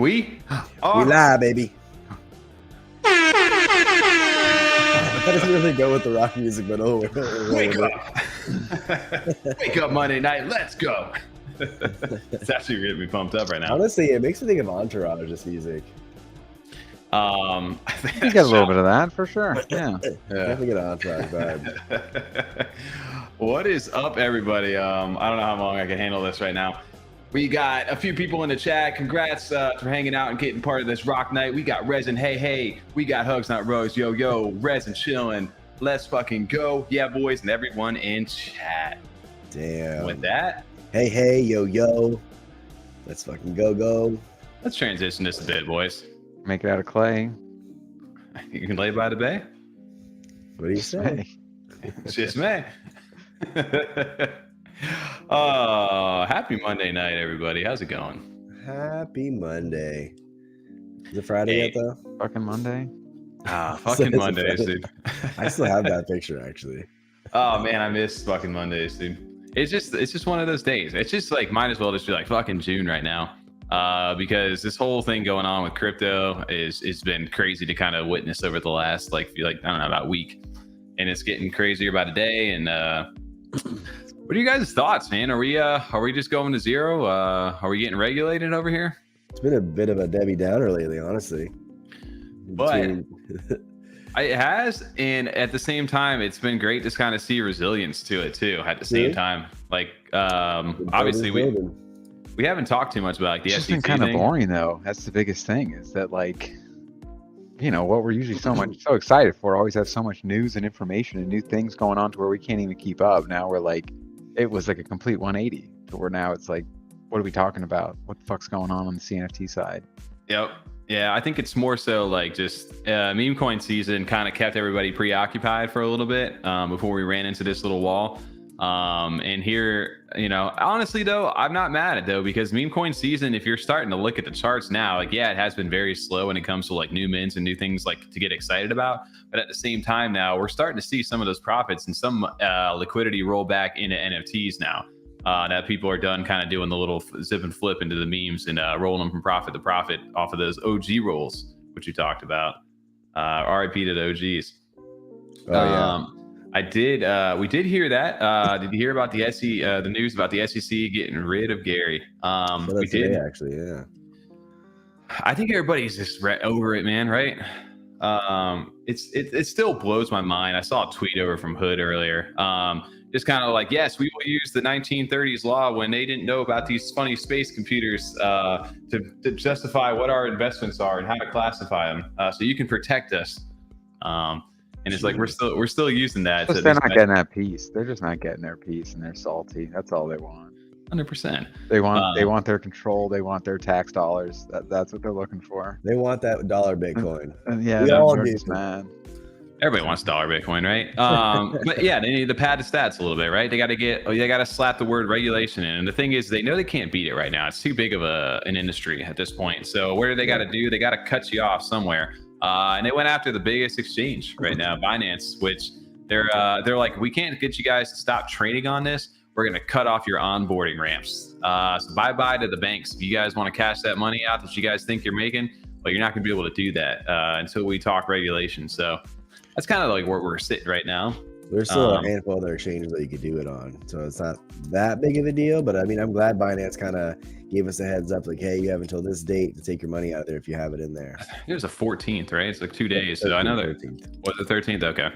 We lie, baby. That doesn't really go with the rock music, but wake up. Wake up Monday night. Let's go. It's actually getting me pumped up right now. Honestly, it makes me think of Entourage, this music. I You get a little bit of that for sure. Yeah. Definitely get an Entourage vibe. What is up, everybody? I don't know how long I can handle this right now. We got a few people in the chat. Congrats for hanging out and getting part of this rock night. We got Resin, hey. We got Hugs Not Rose, yo. Resin chilling. Let's fucking go. Yeah, boys, and everyone in chat. Damn. With that, hey, yo. Let's fucking go. let's transition this a bit, boys. Make it out of clay. You can lay by the bay. What do you say? It's just me. Happy Monday night, everybody. How's it going? Happy Monday. Is it Friday yet, though? Fucking Monday. Fucking Mondays, dude. I still have that picture, actually. Oh man, I miss fucking Mondays, dude. It's just one of those days. It's just like might as well just be like fucking June right now. Because this whole thing going on with crypto it's been crazy to kind of witness over the last I don't know, about a week, and it's getting crazier by the day. And what are you guys' thoughts, man? Are we just going to zero? Are we getting regulated over here? It's been a bit of a Debbie Downer lately, honestly. But it has, and at the same time, it's been great to kind of see resilience to it too. At the same time, obviously we haven't talked too much about like the It's SEC just been kind of thing. boring though. That's the biggest thing, is that what we're usually so excited for always have so much news and information and new things going on to where we can't even keep up. Now we're like, it was like a complete 180 to where now it's like, what are we talking about? What the fuck's going on the CNFT side? Yep. Yeah, I think it's more so like just meme coin season kind of kept everybody preoccupied for a little bit before we ran into this little wall. And here, honestly though, I'm not mad at it though, because meme coin season, if you're starting to look at the charts now, it has been very slow when it comes to like new mints and new things to get excited about. But at the same time now, we're starting to see some of those profits and some liquidity roll back into NFTs now. That people are done kind of doing the little zip and flip into the memes and rolling them from profit to profit off of those OG rolls, which you talked about. RIP to the OGs. Oh, yeah. I did. We did hear that. Did you hear about the the news about the SEC getting rid of Gary? We did today, actually. Yeah. I think everybody's just over it, man. Right? It still blows my mind. I saw a tweet over from Hood earlier. Just kind of like, yes, we will use the 1930s law when they didn't know about these funny space computers to justify what our investments are and how to classify them, so you can protect us. And it's like we're still using that. They're not getting that piece. They're just not getting their piece, and they're salty. That's all they want. 100%. They want their control. They want their tax dollars. That's what they're looking for. They want that dollar Bitcoin. Yeah, we all do, man. Everybody wants dollar Bitcoin, right? But yeah, they need to pad the stats a little bit, right? They got to slap the word regulation in. And the thing is, they know they can't beat it right now. It's too big of an industry at this point. So what do they got to do? They got to cut you off somewhere. And they went after the biggest exchange right now, Binance, which they're like, we can't get you guys to stop trading on this. We're going to cut off your onboarding ramps. So bye to the banks. If you guys want to cash that money out that you guys think you're making, well, you're not going to be able to do that until we talk regulation. So that's kind of like where we're sitting right now. There's still a handful of other exchanges that you could do it on. So it's not that big of a deal. But I mean, I'm glad Binance kind of gave us a heads up. Like, hey, you have until this date to take your money out of there if you have it in there. It was the 14th, right? It's like 2 days. So I know that. Was it 13th? Okay.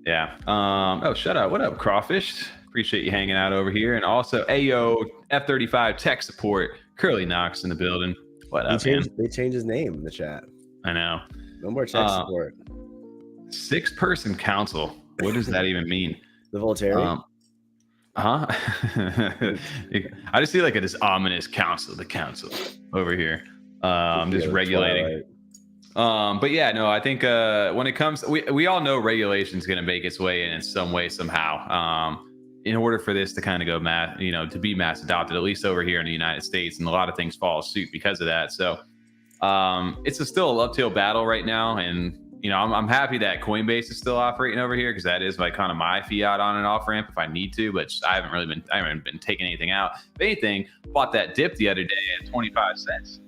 Yeah. Oh, shut up. What up, Crawfish? Appreciate you hanging out over here. And also, Ayo, F35 tech support. Curly Knox in the building. What up, man? They changed his name in the chat. I know. No more tech support. 6-person council. What does that even mean? The Voltaire? I just see like this ominous council, the council over here. Just regulating. But yeah, no, I think when it comes, we all know regulation is going to make its way in some way, somehow. In order for this to kind of go to be mass adopted, at least over here in the United States, and a lot of things follow suit because of that. So it's still a uphill battle right now, and I'm happy that Coinbase is still operating over here because that is like kind of my fiat on and off ramp if I need to, but I haven't been taking anything out. If anything, bought that dip the other day at 25 cents.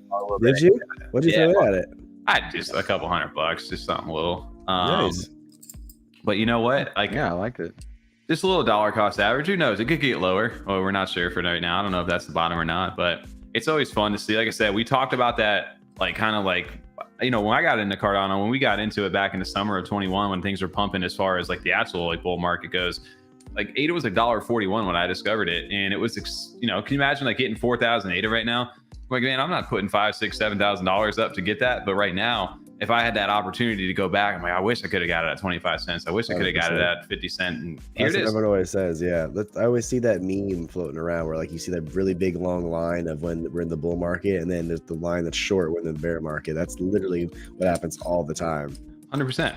Did you? What did you throw at it? I just a couple $100, just something little. Nice. But you know what? Like, yeah, I like it. Just a little dollar cost average. Who knows? It could get lower. Well, we're not sure for right now. I don't know if that's the bottom or not, but it's always fun to see. Like I said, we talked about that, like kind of like, when I got into Cardano, when we got into it back in the summer of 21, when things were pumping as far as like the actual like bull market goes, like ADA was like $1.41 when I discovered it. And it was, can you imagine like getting 4,000 ADA right now? Like, man, I'm not putting $5,000, $6,000, $7,000 up to get that. But right now, if I had that opportunity to go back, I'm like, I wish I could have got it at 25 cents. I wish I could have got it at 50 cents. And here it is. Everyone always says, yeah. I always see that meme floating around where like you see that really big long line of when we're in the bull market, and then there's the line that's short when in the bear market. That's literally what happens all the time. 100%.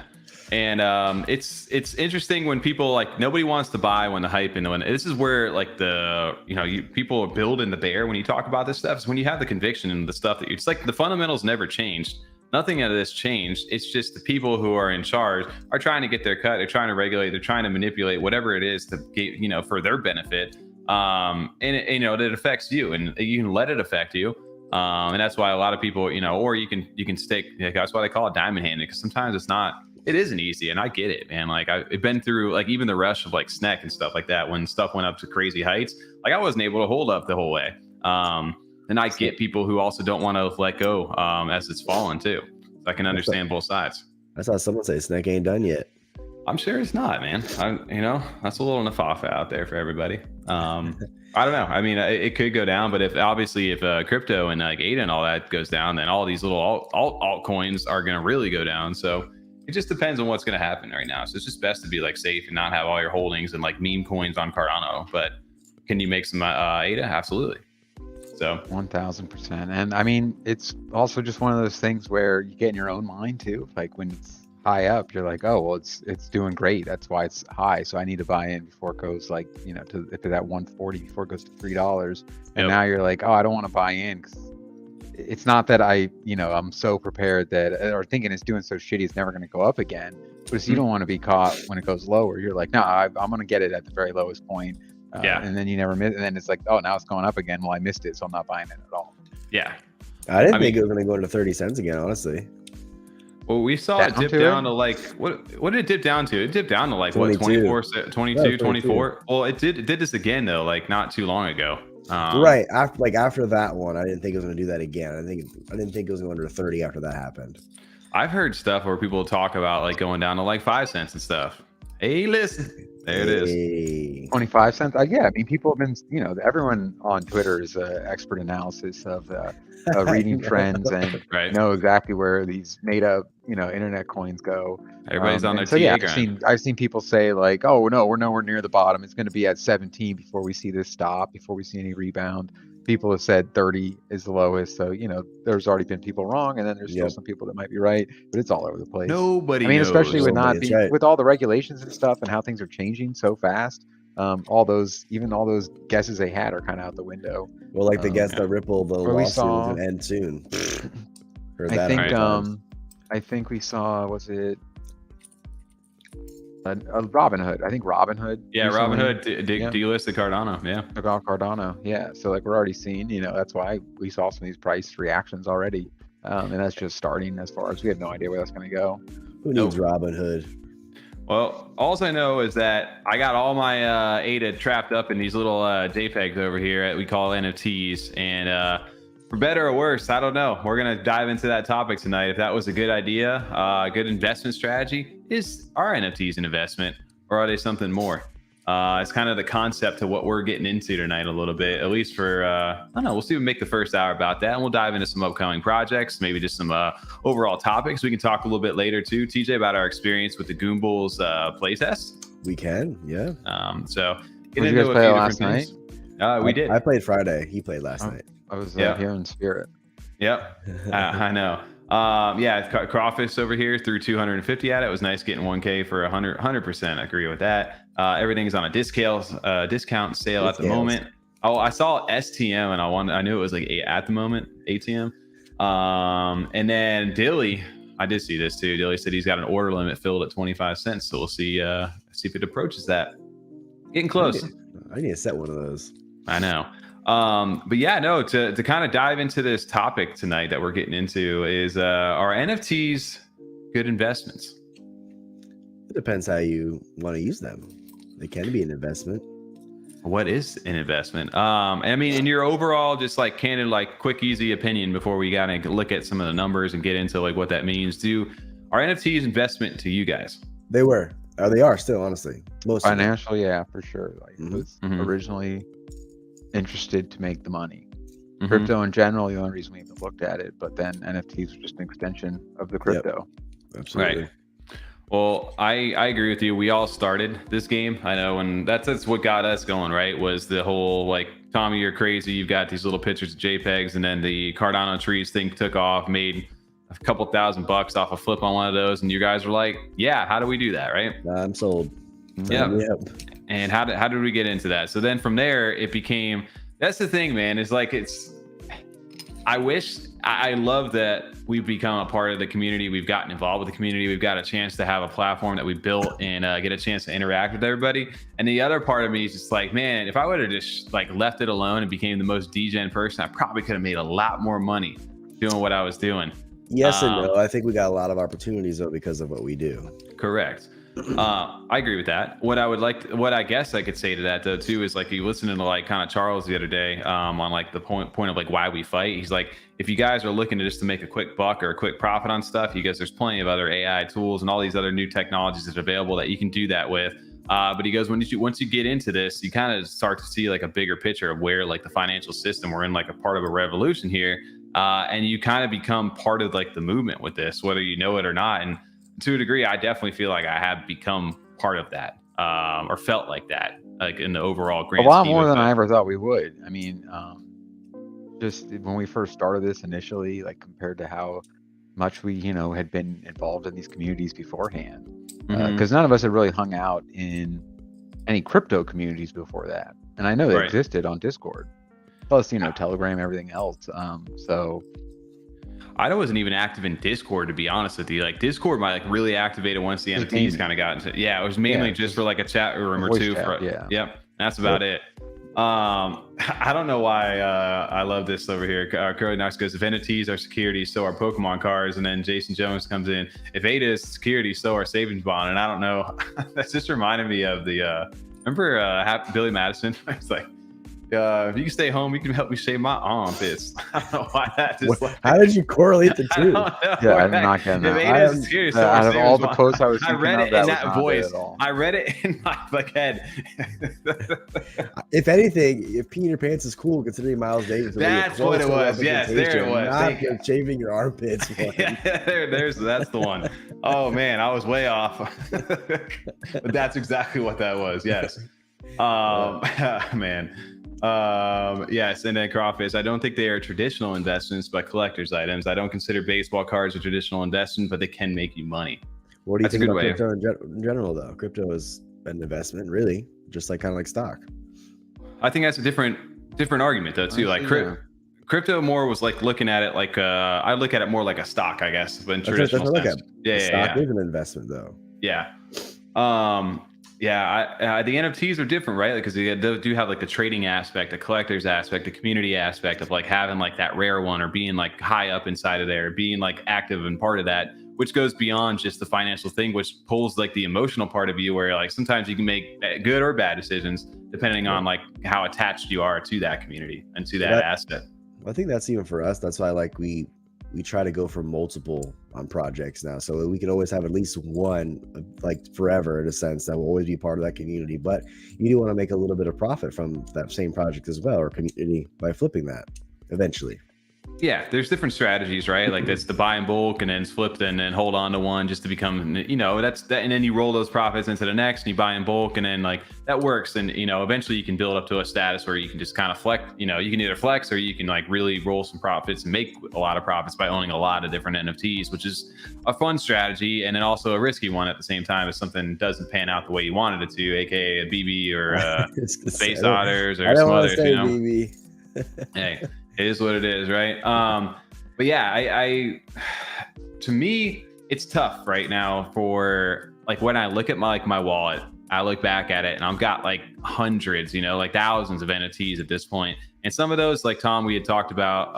And it's interesting when people like nobody wants to buy when the hype and when this is where like people build in the bear when you talk about this stuff is when you have the conviction and the stuff that it's like the fundamentals never changed. Nothing out of this changed. It's just the people who are in charge are trying to get their cut. They're trying to regulate. They're trying to manipulate whatever it is to get, for their benefit. And it affects you, and you can let it affect you. And that's why a lot of people, or you can stick. That's why they call it diamond handed, because sometimes it's not. It isn't easy, and I get it, man. Like I've been through like even the rush of like SNEC and stuff like that when stuff went up to crazy heights. Like I wasn't able to hold up the whole way. And I get people who also don't want to let go as it's fallen too. So I can understand both sides. I saw someone say SNEC ain't done yet. I'm sure it's not, man. That's a little nafafa out there for everybody. I don't know. I mean, it could go down, but if crypto and like ADA and all that goes down, then all these little altcoins are going to really go down. So it just depends on what's going to happen right now. So it's just best to be like safe and not have all your holdings and like meme coins on Cardano. But can you make some ADA? Absolutely. So 1000%. And I mean, it's also just one of those things where you get in your own mind too. Like when it's high up, you're like, oh, well, it's doing great. That's why it's high. So I need to buy in before it goes like, to that 140 before it goes to $3. And now you're like, oh, I don't want to buy in because it's not that I'm so prepared that or thinking it's doing so shitty it's never going to go up again. But it's, you don't want to be caught when it goes lower. You're like, no, I'm going to get it at the very lowest point. And then you never miss, and then it's like, oh, now it's going up again. Well, I missed it, so I'm not buying it at all. Yeah, I didn't think it was going to go into 30 cents again, honestly. Well, we saw it dip down to like what did it dip down to? It dipped down to like 22, 24. Well, it did this again though, like not too long ago. Right after that one, I didn't think it was going to do that again. I didn't think it was going to go under 30 after that happened. I've heard stuff where people talk about like going down to like 5 cents and stuff. Hey, listen. There it is. 25 cents. Yeah, I mean, people have been, everyone on Twitter is expert analysis of reading trends and know exactly where these made up, internet coins go. Everybody's on their so yeah, grind. I've seen people say like, oh no, we're nowhere near the bottom. It's going to be at 17 before we see this stop, before we see any rebound. People have said 30 is the lowest. So, there's already been people wrong, and then there's still some people that might be right, but it's all over the place. Nobody knows. Especially with all the regulations and stuff and how things are changing so fast. All those guesses they had are kind of out the window. Well, like the guess that Ripple, the lawsuit was going to end soon. I think we saw, was it Robinhood? I think Robinhood. Yeah, Robinhood delisted Cardano. Yeah, took off Cardano. Yeah, so like we're already seeing, that's why we saw some of these price reactions already, and that's just starting. As far as we have no idea where that's going to go. Who needs Robinhood? Well, all I know is that I got all my ADA trapped up in these little JPEGs over here that we call NFTs, and for better or worse, I don't know. We're going to dive into that topic tonight. If that was a good idea, a good investment strategy. Are NFTs an investment, or are they something more? It's kind of the concept of what we're getting into tonight a little bit, at least for, I don't know, we'll see if we make the first hour about that, and we'll dive into some upcoming projects, maybe just some overall topics. We can talk a little bit later too, TJ, about our experience with the Goombulls playtest. We can, yeah. So get into a few different things. We did. I played Friday. He played last night. I was here in spirit. Yep. I know. Crawfish over here threw 250 at it. It was nice getting 1K for 100%. I agree with that. Everything's on a discount sale at the moment. Oh, I saw STM and I knew it was like 8 at the moment, ATM. And then Dilly I did see this too. Dilly said he's got an order limit filled at 25 cents. So we'll see if it approaches that. Getting close. I need to set one of those. I know. But yeah, no, to kind of dive into this topic tonight that we're getting into is are NFTs good investments? It depends how you want to use them. They can be an investment. What is an investment? I mean, in your overall, just like candid, like quick, easy opinion before we gotta look at some of the numbers and get into like what that means. Are NFTs investment to you guys? They were, or they are still, honestly. Most Financial, yeah, for sure. Like it was originally interested to make the money. Crypto in general, the only reason we even looked at it, but then NFTs were just an extension of the crypto. Yep. Absolutely. Right. Well, I agree with you. We all started this game. I know, and that's what got us going, right? Was the whole like, Tommy, you're crazy. You've got these little pictures of JPEGs, and then the Cardano trees thing took off, made a couple $1,000 off a flip on one of those, and you guys were like, "Yeah, how do we do that?" Right? I'm sold. Yep. And how did we get into that? So then from there, it became. That's the thing, man. Is like I love that we've become a part of the community. We've gotten involved with the community. We've got a chance to have a platform that we built and get a chance to interact with everybody. And the other part of me is just like, man, if I would have just like left it alone and became the most degen person, I probably could have made a lot more money doing what I was doing. Yes and no. I think we got a lot of opportunities though because of what we do. Correct. I agree with that. What I guess I could say to that though too is like, you listening to like kind of Charles the other day on like the point of like why we fight. He's like, if you guys are looking to just to make a quick buck or a quick profit on stuff, you guys, there's plenty of other AI tools and all these other new technologies that are available that you can do that with. But he goes, once you get into this, you kind of start to see like a bigger picture of where like the financial system, we're in like a part of a revolution here. And you kind of become part of like the movement with this, whether you know it or not. And to a degree, I definitely feel like I have become part of that, or felt like that, like in the overall grand scheme. A lot scheme more than I ever thought we would. I mean, just when we first started this initially, like compared to how much we, had been involved in these communities beforehand, because none of us had really hung out in any crypto communities before that. And I know they existed on Discord, plus, Telegram, everything else. So I wasn't even active in Discord, to be honest with you. Like Discord might like really activated once the NFTs kind of got into. Yeah, it was mainly just for like a chat room or two. Yep, that's about it. I don't know why I love this over here. Curly Knox goes, if NFTs are securities, so are Pokemon cards. And then Jason Jones comes in, if ADA is security, so are savings bond. And I don't know. That's just reminded me of the remember Billy Madison? It's like, if you can stay home, you can help me shave my armpits. I don't know why that just. How did you correlate the two? Yeah, I'm not getting that. Out of all the posts I was thinking read it of, in that voice. I read it in my head. If anything, if Peter Pants is cool, considering Miles Davis. That's what it was. Yes, there it was. Not just shaving your armpits. Yeah, that's the one. Oh man, I was way off. But that's exactly what that was. Yes. Man. Yes, and then Crawfish, I don't think they are traditional investments but collector's items. I don't consider baseball cards a traditional investment, but they can make you money. What do you think about crypto in general though? Crypto is an investment, really, just like kind of like stock. I think that's a different argument though too. Like crypto more was like looking at it like I look at it more like a stock, I guess, than traditional sense. Stock is an investment though. Yeah. Yeah, the NFTs are different, right? Because they do have like the trading aspect, the collector's aspect, the community aspect of like having like that rare one or being like high up inside of there, being like active and part of that, which goes beyond just the financial thing, which pulls like the emotional part of you where like sometimes you can make good or bad decisions depending on like how attached you are to that community and to that asset. I think that's even for us. That's why like we try to go for multiple on projects now, so we can always have at least one like forever in a sense that will always be part of that community. But you do want to make a little bit of profit from that same project as well, or community, by flipping that eventually. Yeah, there's different strategies, right? Like that's the buy in bulk and then flip and then hold on to one just to become, that's that. And then you roll those profits into the next and you buy in bulk and then like that works. And, eventually you can build up to a status where you can just kind of flex, you can either flex or you can like really roll some profits and make a lot of profits by owning a lot of different NFTs, which is a fun strategy. And then also a risky one at the same time if something doesn't pan out the way you wanted it to, AKA a BB or Space Otters or some others, BB. Hey. It is what it is, right? But yeah, I to me, it's tough right now for like when I look at my wallet, I look back at it and I've got like hundreds, like thousands of NFTs at this point. And some of those, like Tom, we had talked about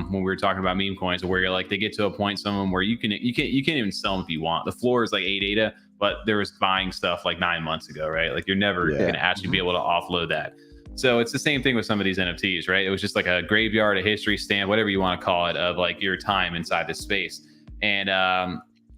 when we were talking about meme coins, where you're like they get to a point, some of them where you can't even sell them if you want. The floor is like 8 ADA, but there was buying stuff like 9 months ago, right? Like you're never going to actually be able to offload that. So it's the same thing with some of these NFTs, right? It was just like a graveyard, a history stamp, whatever you want to call it, of like your time inside this space. And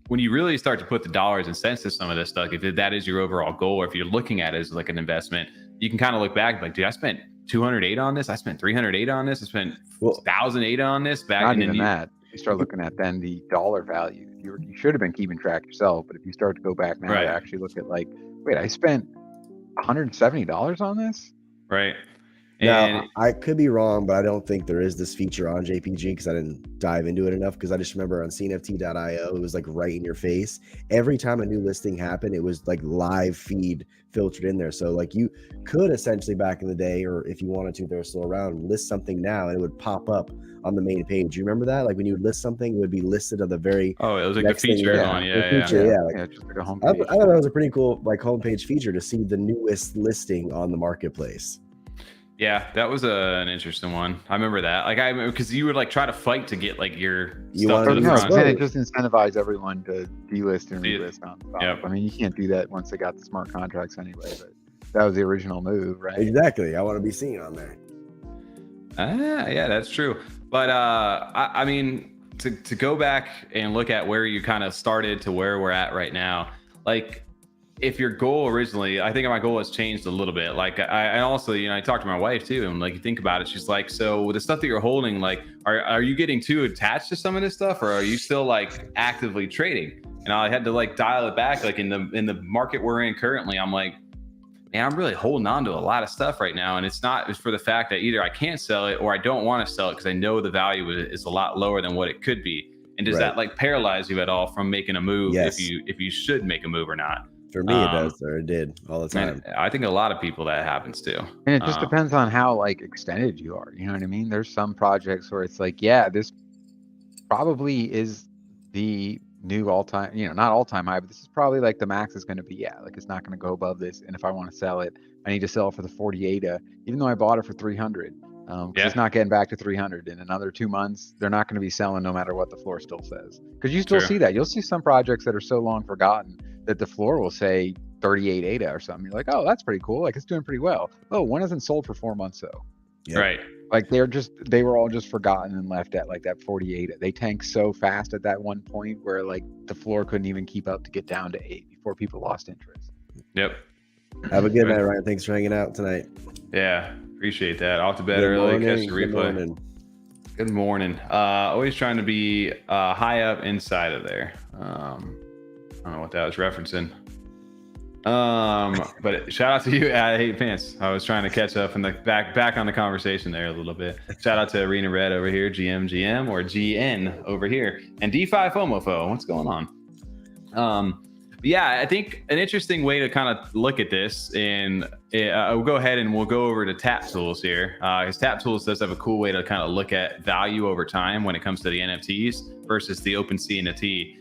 when you really start to put the dollars and cents to some of this stuff, if that is your overall goal, or if you're looking at it as like an investment, you can kind of look back like, dude, I spent 208 on this. I spent 308 on this. I spent 1,008 on this back. Not even that. You start looking at then the dollar value. You should have been keeping track yourself, but if you start to go back now to actually look at like, wait, I spent $170 on this. Right. Now, I could be wrong, but I don't think there is this feature on JPG because I didn't dive into it enough. Because I just remember on CNFT.io, it was like right in your face. Every time a new listing happened, it was like live feed filtered in there. So like you could essentially back in the day, or if you wanted to, they're still around, list something now and it would pop up on the main page. You remember that? Like when you would list something, it would be listed on the very it was like the feature on. Just like a homepage. I thought that was a pretty cool like homepage feature to see the newest listing on the marketplace. Yeah, that was an interesting one. I remember that. Like because you would like try to fight to get like your stuff to the front. And it just incentivized everyone to delist and relist on top. Yep. I mean, you can't do that once they got the smart contracts anyway. But that was the original move, right? Exactly. I want to be seen on there. Yeah, that's true. But I mean, to go back and look at where you kind of started to where we're at right now, like. If your goal originally, I think my goal has changed a little bit. Like I also, I talked to my wife too, and like you think about it, she's like, so with the stuff that you're holding, like, are you getting too attached to some of this stuff, or are you still like actively trading? And I had to like dial it back. Like in the market we're in currently, I'm like, man, I'm really holding on to a lot of stuff right now, and it's for the fact that either I can't sell it or I don't want to sell it because I know the value is a lot lower than what it could be. And does that like paralyze you at all from making a move if you should make a move or not? For me, it does, or it did all the time. I think a lot of people that happens to. And it just depends on how like extended you are. You know what I mean? There's some projects where it's like, yeah, this probably is the new all-time, not all-time high, but this is probably like the max is going to be. Like it's not going to go above this. And if I want to sell it, I need to sell it for the 48, even though I bought it for 300. It's not getting back to 300 in another 2 months. They're not going to be selling no matter what the floor still says. Because you still see that. You'll see some projects that are so long forgotten that the floor will say 38 ADA or something. You're like, oh, that's pretty cool. Like it's doing pretty well. Oh, one hasn't sold for 4 months though. Yeah. Right. Like they were all just forgotten and left at like that 48. They tanked so fast at that one point where like the floor couldn't even keep up to get down to 8 before people lost interest. Yep. Have a good night, Ryan. Thanks for hanging out tonight. Yeah, appreciate that. Off to bed early, catch the replay. Good morning. Always trying to be high up inside of there. I don't know what that was referencing. But shout out to you. I hate pants. I was trying to catch up in the back on the conversation there a little bit. Shout out to Arena Red over here, GM or GN over here, and D5 FOMOFO. What's going on? Yeah, I think an interesting way to kind of look at this, and we'll go ahead and we'll go over to Tap Tools here, because Tap Tools does have a cool way to kind of look at value over time when it comes to the NFTs versus the OpenSea NFT.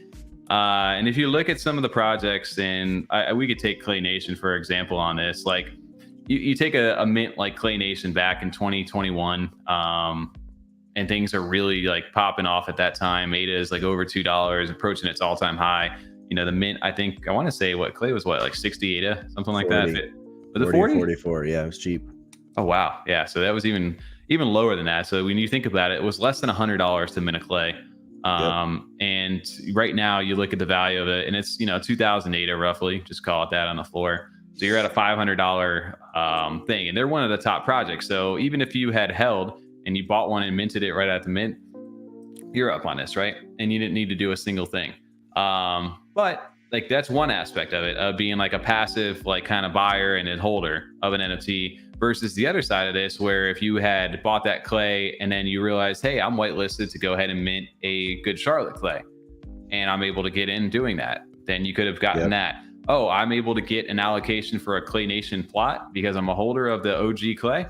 And if you look at some of the projects, and we could take Clay Nation for example on this, like you take a mint like Clay Nation back in 2021, and things are really like popping off at that time. ADA is like over $2, approaching its all-time high. The mint, I think, I want to say Clay was like 60 ADA, something like 40, that. Was it 40? 44, yeah, it was cheap. Oh, wow. Yeah, so that was even lower than that. So when you think about it, it was less than $100 to mint a Clay. And right now you look at the value of it and it's 2000 ADA roughly, just call it that on the floor. So you're at a $500 thing, and they're one of the top projects. So even if you had held and you bought one and minted it right at the mint, you're up on this, right? And you didn't need to do a single thing. But like that's one aspect of it, of being like a passive like kind of buyer and a holder of an NFT, versus the other side of this, where if you had bought that Clay and then you realized, hey, I'm whitelisted to go ahead and mint a good Charlotte Clay, and I'm able to get in doing that, then you could have gotten that. Oh, I'm able to get an allocation for a Clay Nation plot because I'm a holder of the OG Clay.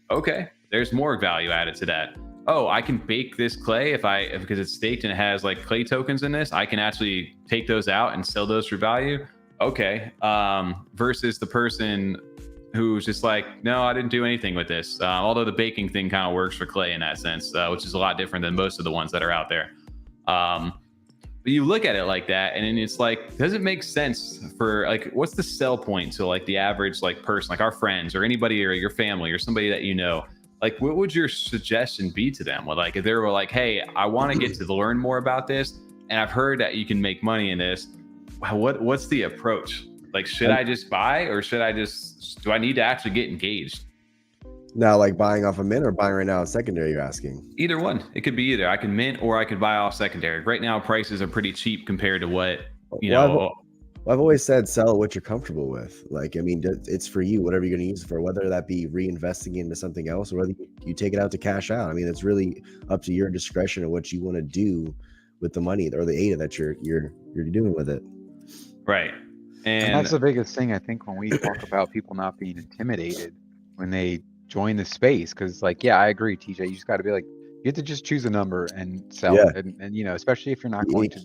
Okay, there's more value added to that. oh, I can bake this clay because it's staked and it has like clay tokens in this, I can actually take those out and sell those for value. Okay. Versus the person who's just like, no, I didn't do anything with this. Although the baking thing kind of works for clay in that sense, which is a lot different than most of the ones that are out there. But you look at it like that, and then it's like, does it make sense for like, what's the sell point to like the average like person, like our friends or anybody or your family or somebody that you know? Like, what would your suggestion be to them? Well, like, if they were like, hey, I want to get to learn more about this, and I've heard that you can make money in this. What's the approach? Like, should I just buy, or do I need to actually get engaged? Now, like buying off a mint or buying right now in secondary, you're asking? Either one. It could be either. I can mint or I could buy off secondary. Right now, prices are pretty cheap compared to what, I've always said sell what you're comfortable with. Like, I mean, it's for you, whatever you're going to use it for, whether that be reinvesting into something else or whether you take it out to cash out. I mean, it's really up to your discretion of what you want to do with the money or the ADA that you're doing with it. Right. And that's the biggest thing, I think, when we talk about people not being intimidated when they join the space. Because, like, yeah, I agree, TJ. You just got to be like, you have to just choose a number and sell it. And you know, especially if you're not going to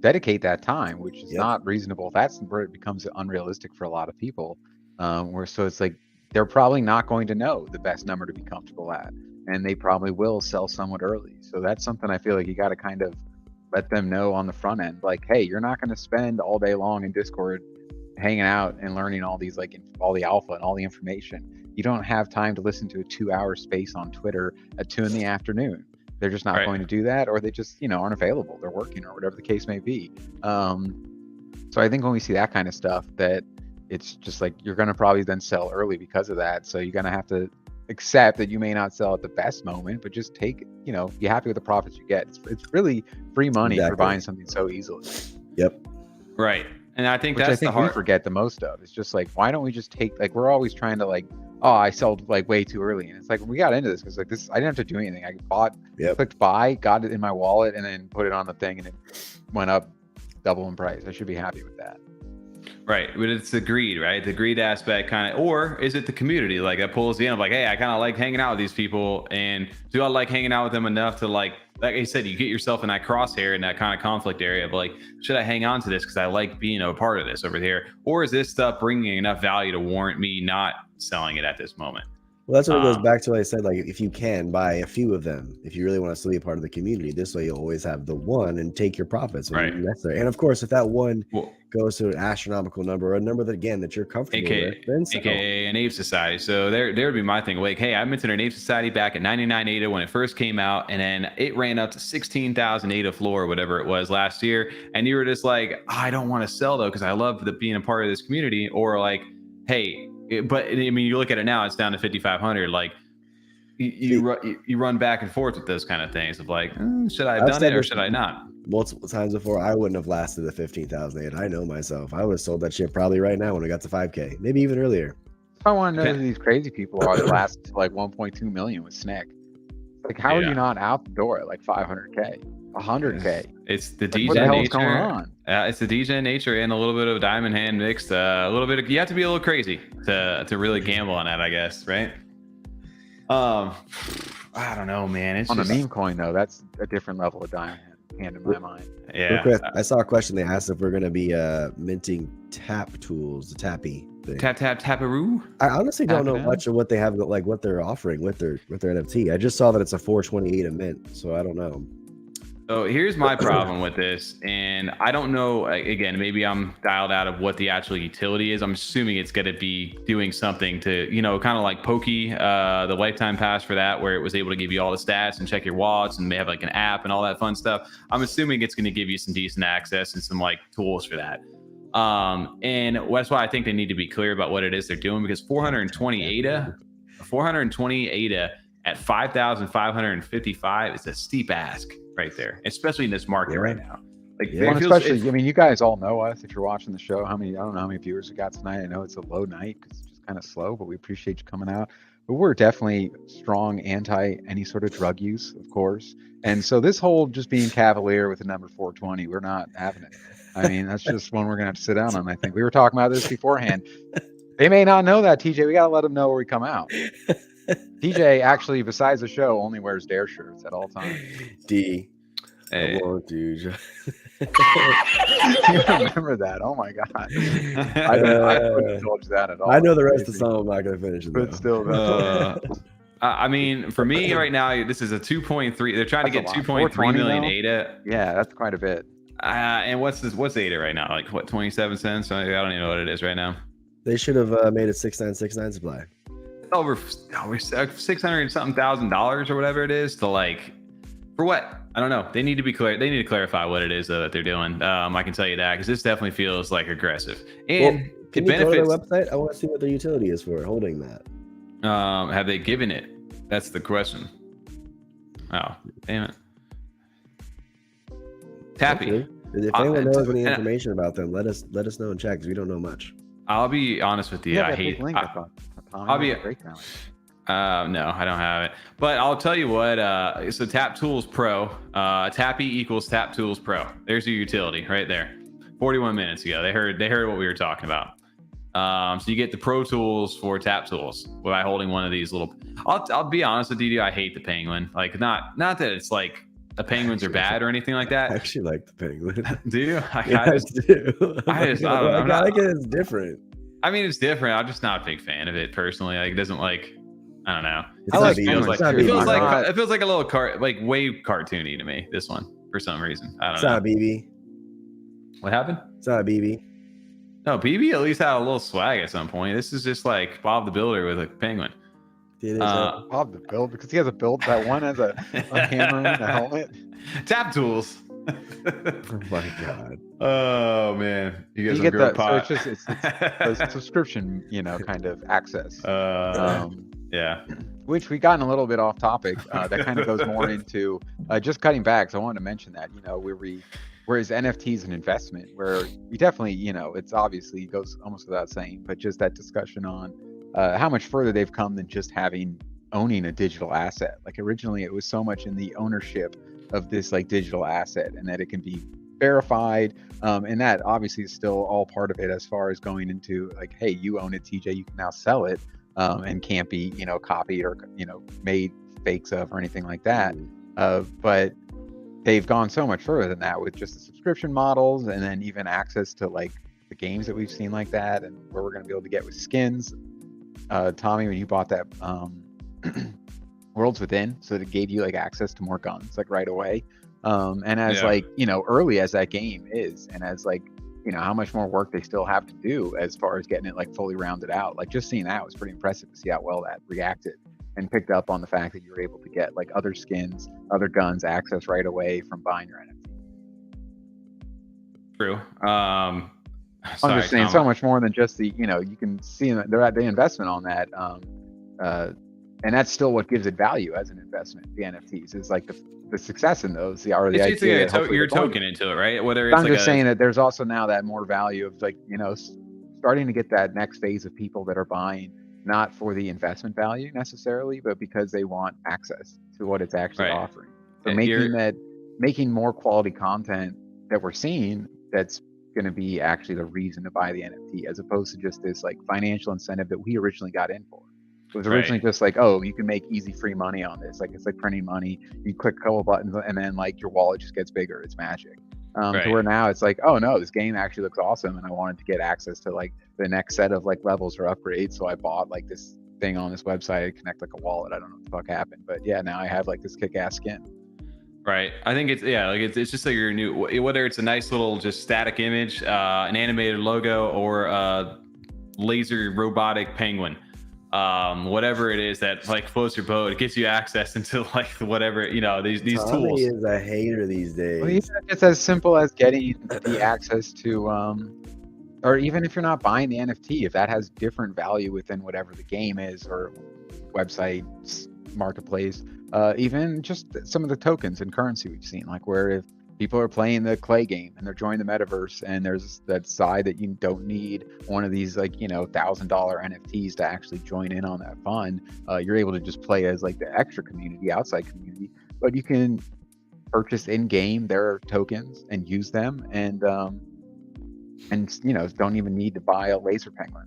dedicate that time, which is not reasonable. That's where it becomes unrealistic for a lot of people. So it's like they're probably not going to know the best number to be comfortable at, and they probably will sell somewhat early. So that's something I feel like you got to kind of let them know on the front end. Like, hey, you're not going to spend all day long in Discord hanging out and learning all these, like, all the alpha and all the information. You don't have time to listen to a 2-hour space on Twitter at 2 p.m. They're just not going to do that, or they just, aren't available. They're working or whatever the case may be. So I think when we see that kind of stuff, that it's just like, you're going to probably then sell early because of that. So you're going to have to accept that you may not sell at the best moment, but just take, be happy with the profits you get. It's really free money for buying something so easily. Yep. Right. And I think we forget the most of. It's just like, why don't we just take, like, we're always trying to, like, oh, I sold like way too early. And it's like, we got into this because like this, I didn't have to do anything. I bought, clicked buy, got it in my wallet, and then put it on the thing, and it went up double in price. I should be happy with that. Right. But it's the greed, right? The greed aspect kind of, or is it the community? Like, that pulls you in of like, hey, I kind of like hanging out with these people, and do I like hanging out with them enough to like I said, you get yourself in that crosshair, in that kind of conflict area of like, should I hang on to this because I like being a part of this over here? Or is this stuff bringing enough value to warrant me not selling it at this moment? Well, that's what it goes back to what I said. Like, if you can buy a few of them, if you really want to still be a part of the community, this way you'll always have the one and take your profits. Right. And of course, if that one goes to an astronomical number, or a number that, again, that you're comfortable with, then AKA an Ape Society. So there would be my thing. Like, hey, I minted an Ape Society back at 99 ADA when it first came out, and then it ran up to 16,000 ADA floor or whatever it was last year. And you were just like, oh, I don't want to sell though because I love being a part of this community. Or like, hey, but I mean, you look at it now, it's down to 5,500. Like, you run back and forth with those kind of things of like, should I have done it or should I not? Multiple times before, I wouldn't have lasted the 15,000. I know myself. I would have sold that shit probably right now when it got to 5K, maybe even earlier. I want to know who these crazy people are that last like 1.2 million with SNCC. Like, how are you not out the door at like 500K, 100K? It's the like, DJ what the hell's nature. Going on? It's the DJ nature and a little bit of diamond hand mixed. A little bit. You have to be a little crazy to really gamble on that, I guess, right? I don't know, man. It's on just... a meme coin though. That's a different level of diamond hand in my mind. Yeah. Chris, I saw a question. They asked if we're going to be minting tap tools, the tappy thing. Taparoo. I honestly don't know much of what they have, like what they're offering with their NFT. I just saw that it's a 428 a mint, so I don't know. So here's my problem with this, and I don't know, again, maybe I'm dialed out of what the actual utility is. I'm assuming it's going to be doing something to, kind of like Pokey, the lifetime pass for that, where it was able to give you all the stats and check your wallets, and they have like an app and all that fun stuff. I'm assuming it's going to give you some decent access and some like tools for that. And that's why I think they need to be clear about what it is they're doing, because 420 ADA at 5,555 is a steep ask right there, especially in this market right now. Like, especially, I mean, you guys all know us. If you're watching the show, I don't know how many viewers we got tonight. I know it's a low night because it's just kind of slow, but we appreciate you coming out. But we're definitely strong anti any sort of drug use, of course. And so this whole just being cavalier with the number 420, we're not having it. I mean, that's just one we're gonna have to sit down on. I think we were talking about this beforehand. They may not know that, TJ. We gotta let them know where we come out. TJ actually, besides the show, only wears Dare shirts at all times. D. Hey. I won't do. You remember that? Oh my god! I wouldn't indulge that at all. I know the rest of the Crazy. song. I'm not gonna finish it though. But still, I mean, for me right now, this is a 2.3. They're trying to That's get a lot. 2.3 million though? ADA. yeah, that's quite a bit. And what's ADA right now? Like what, 27 cents? I don't even know what it is right now. They should have made it 6969 supply. Over $600 and something $1,000 or whatever it is to like, for what? I don't know. They need to be clear. They need to clarify what it is that they're doing. I can tell you that because this definitely feels like aggressive, and can it you go to benefits. their website? I want to see what their utility is for holding that. Have they given it? That's the question. Oh, damn it. Tappy. Okay. If anyone knows any information about them, let us know and check because we don't know much. I'll be honest with you. Yeah, I hate. link, I'll be. No, I don't have it. But I'll tell you what. So Tap Tools Pro, Tappy equals Tap Tools Pro. There's your utility right there. 41 minutes ago, they heard what we were talking about. So you get the Pro Tools for Tap Tools by holding one of these little. I'll be honest with you. I hate the penguin. Like not that it's like the penguins are bad or anything like that. I actually like the penguin. Do you? I do. I don't know. I like it. It's different. I mean, it's different. I'm just not a big fan of it personally. Like, it doesn't like. I don't know. It feels like a little way cartoony to me. This one for some reason. I don't know. It's not BB. What happened? It's not BB. No, BB at least had a little swag at some point. This is just like Bob the Builder with a penguin. Bob the Builder because he has a build that one has a hammer and a helmet. Tap Tools. Oh my god. Oh man, you guys get that. So it's a subscription, kind of access. Yeah. Which we gotten a little bit off topic. That kind of goes more into just cutting back. So I wanted to mention that, whereas NFTs an investment, where we definitely, it's obviously goes almost without saying, but just that discussion on how much further they've come than just owning a digital asset. Like originally, it was so much in the ownership of this like digital asset, and that it can be verified, and that obviously is still all part of it as far as going into like, hey, you own it, TJ, you can now sell it. And can't be, copied or, made fakes of or anything like that. But they've gone so much further than that with just the subscription models, and then even access to like the games that we've seen like that, and where we're going to be able to get with skins. Tommy, when you bought that Worlds Within, so that it gave you like access to more guns like right away. And as early as that game is, and as like, how much more work they still have to do as far as getting it like fully rounded out. Like just seeing that was pretty impressive to see how well that reacted and picked up on the fact that you were able to get like other skins, other guns, access right away from buying your NFT. True. I'm just saying so much more than just the, you can see they're at the investment on that. And that's still what gives it value as an investment. The NFTs is like the success in those, you're token into it, right? Whether it's I'm just saying that there's also now that more value of like, starting to get that next phase of people that are buying not for the investment value necessarily, but because they want access to what it's actually offering. So making more quality content that we're seeing, that's going to be actually the reason to buy the NFT, as opposed to just this like financial incentive that we originally got in for. It was originally just like, oh, you can make easy free money on this. Like it's like printing money. You click a couple buttons and then like your wallet just gets bigger. It's magic. To where now it's like, oh no, this game actually looks awesome, and I wanted to get access to like the next set of like levels or upgrades. So I bought like this thing on this website to connect like a wallet. I don't know what the fuck happened, but yeah, now I have like this kick-ass skin. Right. I think it's just like your new, whether it's a nice little just static image, an animated logo, or a laser robotic penguin. Whatever it is that like floats your boat, it gets you access into like whatever, these Tommy tools. Is a hater these days. Well, even if it's as simple as getting the access to or even if you're not buying the NFT, if that has different value within whatever the game is or website, marketplace, even just some of the tokens and currency we've seen, like where if people are playing the clay game and they're joining the metaverse, and there's that side that you don't need one of these like, $1,000 NFTs to actually join in on that fun. You're able to just play as like the extra community, outside community, but you can purchase in game their tokens and use them, and don't even need to buy a laser penguin.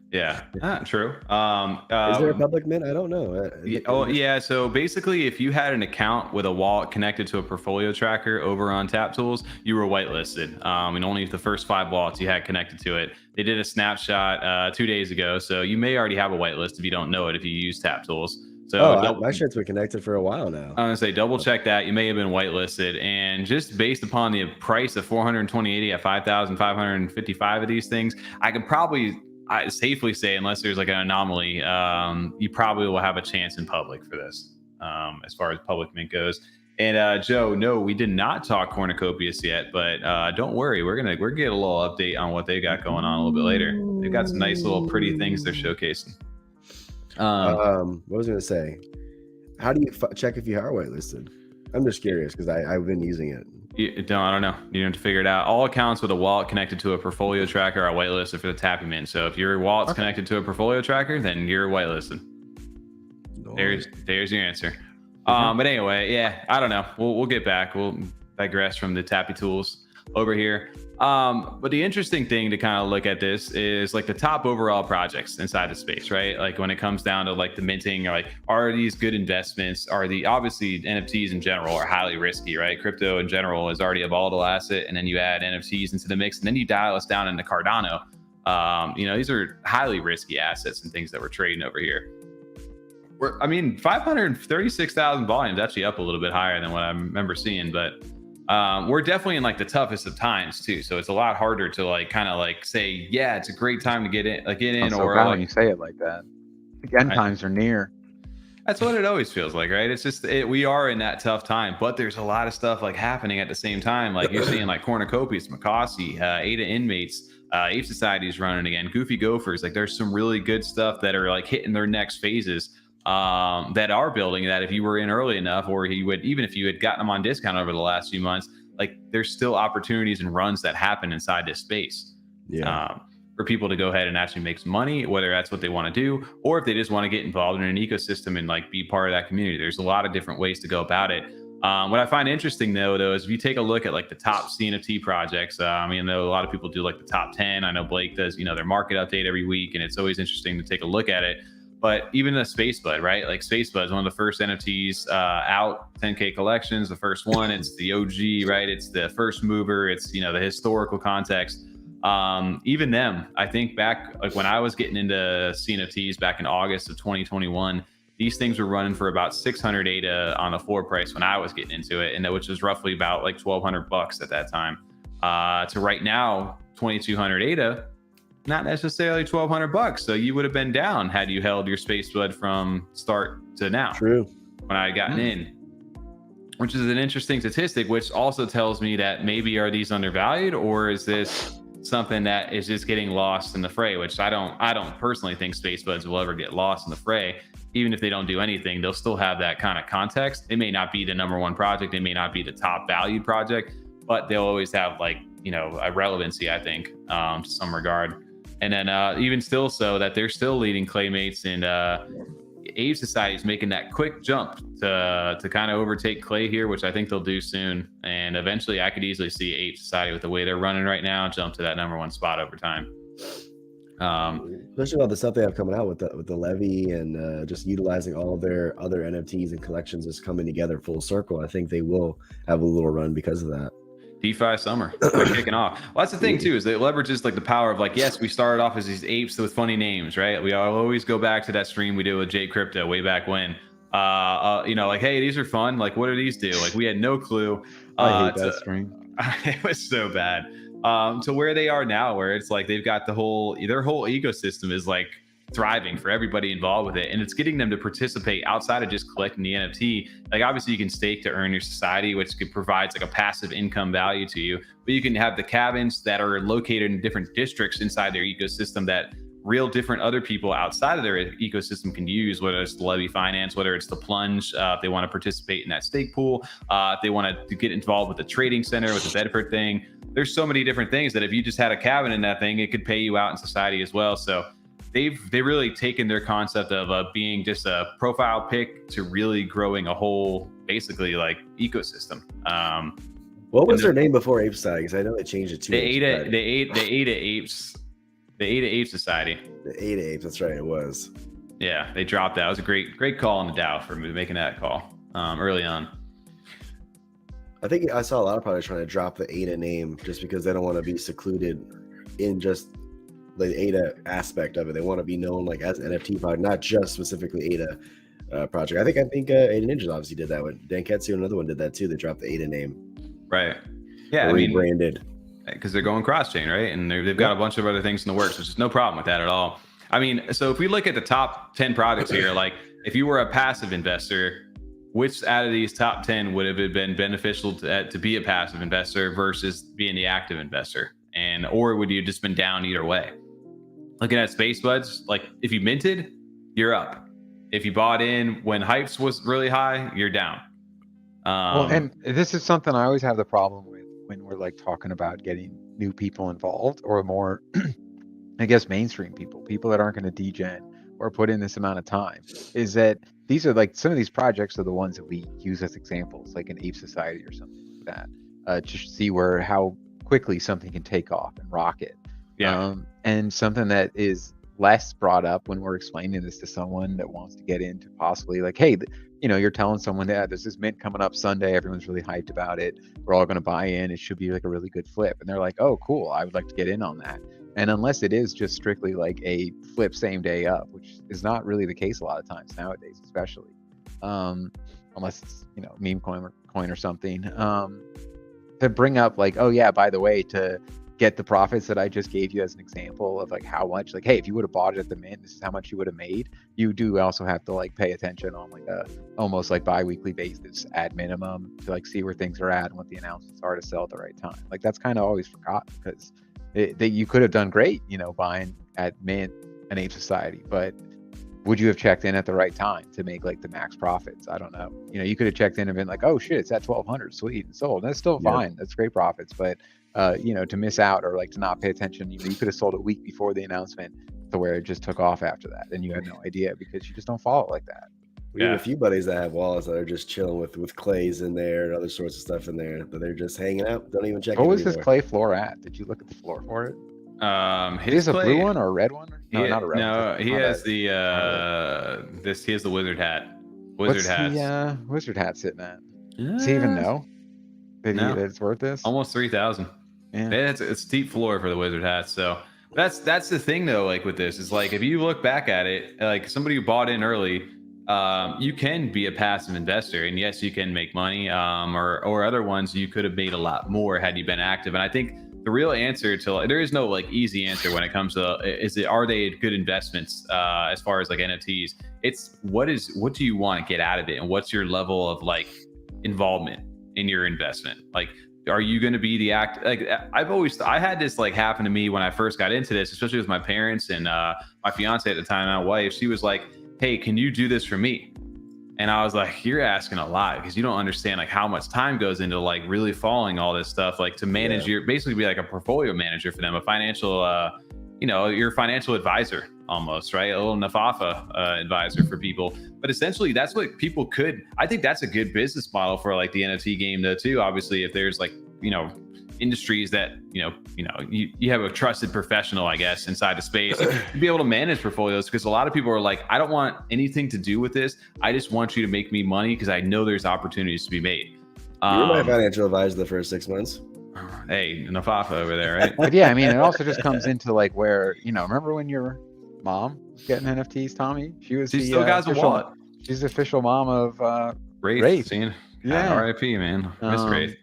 Yeah, true. Is there a public mint? I don't know. Yeah. So basically, if you had an account with a wallet connected to a portfolio tracker over on Tap Tools, you were whitelisted. And only the first 5 wallets you had connected to it. They did a snapshot 2 days ago, so you may already have a whitelist if you don't know it if you use Tap Tools. So my shit's been connected for a while now. I'm gonna say double check that. You may have been whitelisted, and just based upon the price of 420.80 at 5,555 of these things, I can probably safely say, unless there's like an anomaly, you probably will have a chance in public for this, as far as public mint goes. And Joe, no, we did not talk Cornucopias yet, but don't worry, we're gonna get a little update on what they got going on a little bit later. They've got some nice little pretty things they're showcasing. What was I gonna say? How do you check if you are whitelisted? I'm just curious because I've been using it. I don't know. You have to figure it out. All accounts with a wallet connected to a portfolio tracker are whitelisted for the Tappy Mint. So if your wallet's connected to a portfolio tracker, then you're whitelisted. Nice. There's your answer. But anyway, yeah, I don't know. We'll get back. We'll digress from the Tappy Tools over here. But the interesting thing to kind of look at this is like the top overall projects inside the space, right? Like when it comes down to like the minting, or like, are these good investments? Are the, obviously NFTs in general are highly risky, right? Crypto in general is already a volatile asset, and then you add NFTs into the mix, and then you dial us down into Cardano. These are highly risky assets and things that we're trading over here. 536,000 volumes, actually up a little bit higher than what I remember seeing, but we're definitely in like the toughest of times too. So it's a lot harder to like kind of like say, yeah, it's a great time to get in, or like, when you say it like that. The end times are near. That's what it always feels like, right? It's just we are in that tough time, but there's a lot of stuff like happening at the same time. Like you're seeing like Cornucopias, Makasi, Ada Inmates, Ape Society's running again, Goofy Gophers. Like there's some really good stuff that are like hitting their next phases. That are building that if you were in early enough, or even if you had gotten them on discount over the last few months, like there's still opportunities and runs that happen inside this space. For people to go ahead and actually make some money, whether that's what they want to do, or if they just want to get involved in an ecosystem and like be part of that community. There's a lot of different ways to go about it. What I find interesting though is if you take a look at like the top CNFT projects, I know a lot of people do like the top 10. I know Blake does, their market update every week, and it's always interesting to take a look at it. But even the Spacebud, right? Like Spacebud is one of the first NFTs out, 10K collections, the first one. It's the OG, right? It's the first mover. It's, the historical context. Even them, I think back like when I was getting into CNFTs back in August of 2021, these things were running for about 600 ADA on the floor price when I was getting into it, and which was roughly about like $1,200 at that time. To right now, 2,200 ADA. Not necessarily $1,200. So you would have been down had you held your Spacebud from start to now. True. When I had gotten in, which is an interesting statistic, which also tells me that maybe are these undervalued, or is this something that is just getting lost in the fray? Which I don't personally think Spacebuds will ever get lost in the fray. Even if they don't do anything, they'll still have that kind of context. It may not be the #1 project. It may not be the top valued project, but they'll always have like, a relevancy, I think, to some regard. And then even still so that they're still leading Claymates, and Ape Society is making that quick jump to kind of overtake Clay here, which I think they'll do soon. And eventually I could easily see Ape Society, with the way they're running right now, jump to that #1 spot over time. Especially all the stuff they have coming out with the levy, and just utilizing all of their other NFTs and collections is coming together full circle. I think they will have a little run because of that. DeFi summer, they're kicking off. Well, that's the thing too, is they leverages like the power of like, yes, we started off as these apes with funny names, right? We always go back to that stream we did with Jay Crypto way back when. Like, hey, these are fun. Like, what do these do? Like, we had no clue. I hate that stream. It was so bad. To where they are now, where it's like they've got their whole ecosystem is like thriving for everybody involved with it, and it's getting them to participate outside of just collecting the NFT. Like obviously you can stake to earn your society, which provides like a passive income value to you, but you can have the cabins that are located in different districts inside their ecosystem that real different other people outside of their ecosystem can use, whether it's the levy finance, whether it's the plunge, if they want to participate in that stake pool, if they want to get involved with the trading center, with the Bedford thing. There's so many different things that if you just had a cabin in that thing, it could pay you out in society as well. So they've really taken their concept of being just a profile pick to really growing a whole basically like ecosystem. What was their name before Ape Society? Because I know they changed it to the Ada Apes. The Ada Ape Society. The Ada Apes, that's right, it was. Yeah, they dropped that. It was a great call on the DAO for making that call early on. I think I saw a lot of projects trying to drop the Ada name just because they don't want to be secluded in just the Ada aspect of it. They want to be known like as an NFT project, not just specifically Ada project. I think Ada Ninjas obviously did that one. Danketsu, another one, did that too. They dropped the Ada name. Right. Yeah, rebranded. Because they're going cross-chain, right? And they've got a bunch of other things in the works, which is no problem with that at all. I mean, so if we look at the top 10 projects here, like if you were a passive investor, which out of these top 10 would have been beneficial to be a passive investor versus being the active investor? And or would you just been down either way? Looking at Space Buds, like if you minted, you're up. If you bought in when hypes was really high, you're down. Well, and this is something I always have the problem with when we're like talking about getting new people involved, or more, I guess, mainstream people that aren't going to degen or put in this amount of time, is that these are like some of these projects are the ones that we use as examples, like an Ape Society or something like that, to see how quickly something can take off and rocket. Yeah. And something that is less brought up when we're explaining this to someone that wants to get into possibly like, hey, you're telling someone that there's this mint coming up Sunday, everyone's really hyped about it, we're all going to buy in, it should be like a really good flip, and they're like, oh cool, I would like to get in on that. And unless it is just strictly like a flip same day up, which is not really the case a lot of times nowadays, especially unless it's meme coin or something, to bring up like, oh yeah, by the way, to get the profits that I just gave you as an example of like how much, like, hey, if you would have bought it at the mint, this is how much you would have made. You do also have to like pay attention on like a almost like bi-weekly basis at minimum to like see where things are at and what the announcements are to sell at the right time. Like that's kind of always forgotten, because you could have done great, buying at mint an Ape Society, but would you have checked in at the right time to make like the max profits? I don't know. You could have checked in and been like, oh shit, it's at 1200, sweet, and sold. That's still fine. That's great profits. But to miss out or like to not pay attention, you could have sold a week before the announcement to where it just took off after that, and you had no idea because you just don't follow it like that. We have a few buddies that have wallets that are just chilling with clays in there and other sorts of stuff in there, but they're just hanging out, don't even check. What was this clay floor at? Did you look at the floor for it? His a blue one or a red one? No, not a red one. No, he has the he has the wizard hat. What's the wizard hat sitting at? Does he even know that it's worth this? Almost 3,000. Yeah, it's a steep floor for the wizard hat. So that's the thing though. Like with this, is like if you look back at it, like somebody who bought in early, you can be a passive investor, and yes, you can make money. Or other ones you could have made a lot more had you been active. And I think the real answer to there is no like easy answer when it comes to are they good investments as far as like NFTs. It's what do you want to get out of it, and what's your level of like involvement in your investment. Like, are you going to be the like I had this like happen to me when I first got into this, especially with my parents and my fiance at the time, my wife. She was like, hey, can you do this for me? And I was like, you're asking a lot, because you don't understand like how much time goes into like really following all this stuff, like to manage your, basically be like a portfolio manager for them, a financial, your financial advisor almost, right? A little Nafafa advisor for people. But essentially that's what people could, I think that's a good business model for like the NFT game though too. Obviously, if there's like, industries that, you have a trusted professional, I guess, inside the space to be able to manage portfolios, because a lot of people are like, I don't want anything to do with this. I just want you to make me money because I know there's opportunities to be made. You're my financial advisor the first 6 months. Hey, Nafafa over there, right? But yeah, I mean, it also just comes into like where, remember when your mom was getting NFTs, Tommy? She still got a wallet. She's the official mom of Wraith. Yeah. RIP, man. Miss Wraith.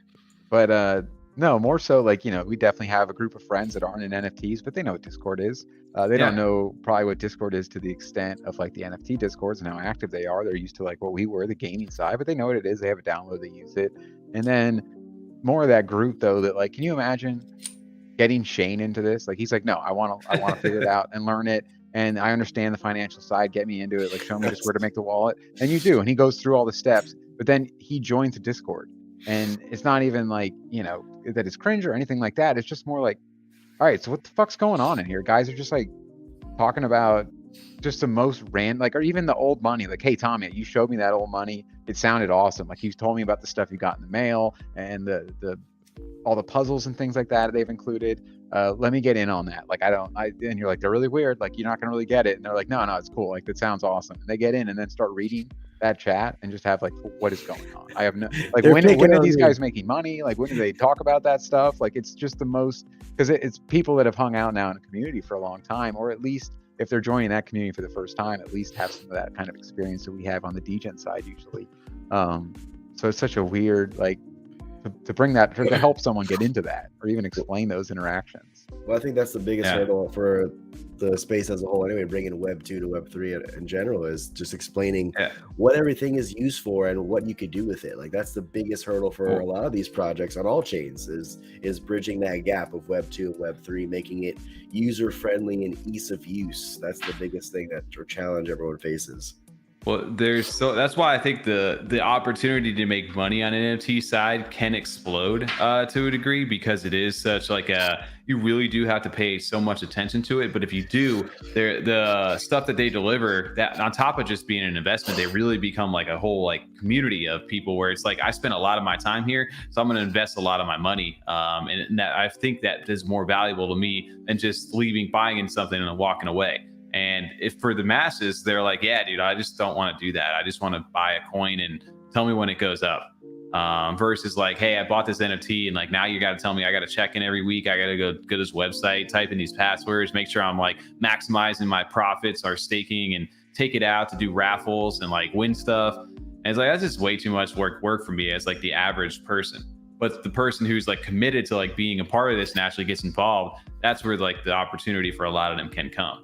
But no, more so like, we definitely have a group of friends that aren't in NFTs, but they know what Discord is. They don't know probably what Discord is to the extent of like the NFT Discords and how active they are. They're used to like what we were, the gaming side, but they know what it is. They have it downloaded, they use it. And then more of that group though, that like, can you imagine getting Shane into this? Like, he's like, no, I want to figure it out and learn it. And I understand the financial side, get me into it. Like, show me just where to make the wallet. And you do. And he goes through all the steps, but then he joins the Discord. And it's not even like, that it's cringe or anything like that. It's just more like, all right, so what the fuck's going on in here? Guys are just like talking about just the most random, like, or even the old money. Like, hey, Tommy, you showed me that old money. It sounded awesome. Like, he's told me about the stuff you got in the mail and the all the puzzles and things like that they've included. let me get in on that. Like, and you're like, they're really weird. Like, you're not going to really get it. And they're like, no, it's cool. Like, that sounds awesome. And they get in and then start reading that chat and just have like, what is going on? I have no, like, when are these guys making money? Like, when do they talk about that stuff? Like, it's just the most, because it's people that have hung out now in a community for a long time, or at least if they're joining that community for the first time, at least have some of that kind of experience that we have on the degen side usually. So it's such a weird, like, to bring that, to help someone get into that or even explain those interactions. Well, I think that's the biggest hurdle for the space as a whole anyway, bringing Web 2 to Web 3 in general, is just explaining what everything is used for and what you could do with it. Like, that's the biggest hurdle for a lot of these projects on all chains, is bridging that gap of Web 2 and Web 3, making it user friendly and ease of use. That's the biggest thing that or challenge everyone faces. Well, that's why I think the opportunity to make money on an NFT side can explode to a degree, because it is such like you really do have to pay so much attention to it. But if you do, the stuff that they deliver, that on top of just being an investment, they really become like a whole like community of people where it's like, I spend a lot of my time here, so I'm going to invest a lot of my money. And that, I think that is more valuable to me than just buying in something and walking away. And if for the masses, they're like, yeah, dude, I just don't want to do that. I just want to buy a coin and tell me when it goes up. Versus like, hey, I bought this NFT and like, now you got to tell me I got to check in every week. I got to go to this website, type in these passwords, make sure I'm like maximizing my profits or staking and take it out to do raffles and like win stuff. And it's like, that's just way too much work for me as like the average person. But the person who's like committed to like being a part of this and actually gets involved, that's where like the opportunity for a lot of them can come.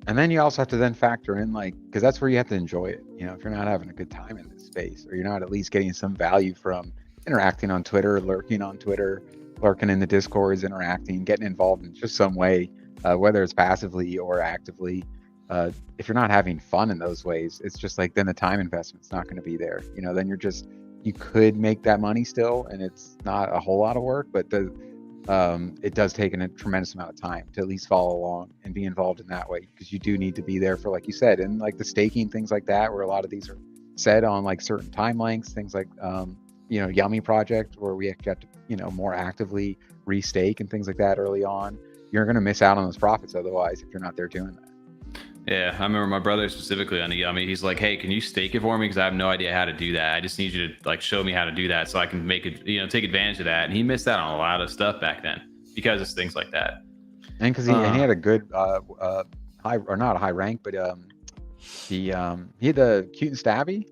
And then you also have to then factor in, like, because that's where you have to enjoy it. You know, if you're not having a good time in this space, or you're not at least getting some value from interacting on Twitter, lurking on Twitter, lurking in the Discords, interacting, getting involved in just some way, whether it's passively or actively. If you're not having fun in those ways, it's just like, then the time investment's not going to be there. You know, then you could make that money still, and it's not a whole lot of work, but it does take a tremendous amount of time to at least follow along and be involved in that way, because you do need to be there for, like you said, and like the staking, things like that, where a lot of these are set on like certain time lengths, things like Yummy project, where we actually have to more actively restake and things like that early on. You're going to miss out on those profits otherwise if you're not there doing that. Yeah, I remember my brother specifically on the Yummy. He's like, hey, can you stake it for me? Because I have no idea how to do that. I just need you to like show me how to do that so I can make it, take advantage of that. And he missed out on a lot of stuff back then because of things like that. And because he had a good high, or not a high rank, but he had the cute and stabby.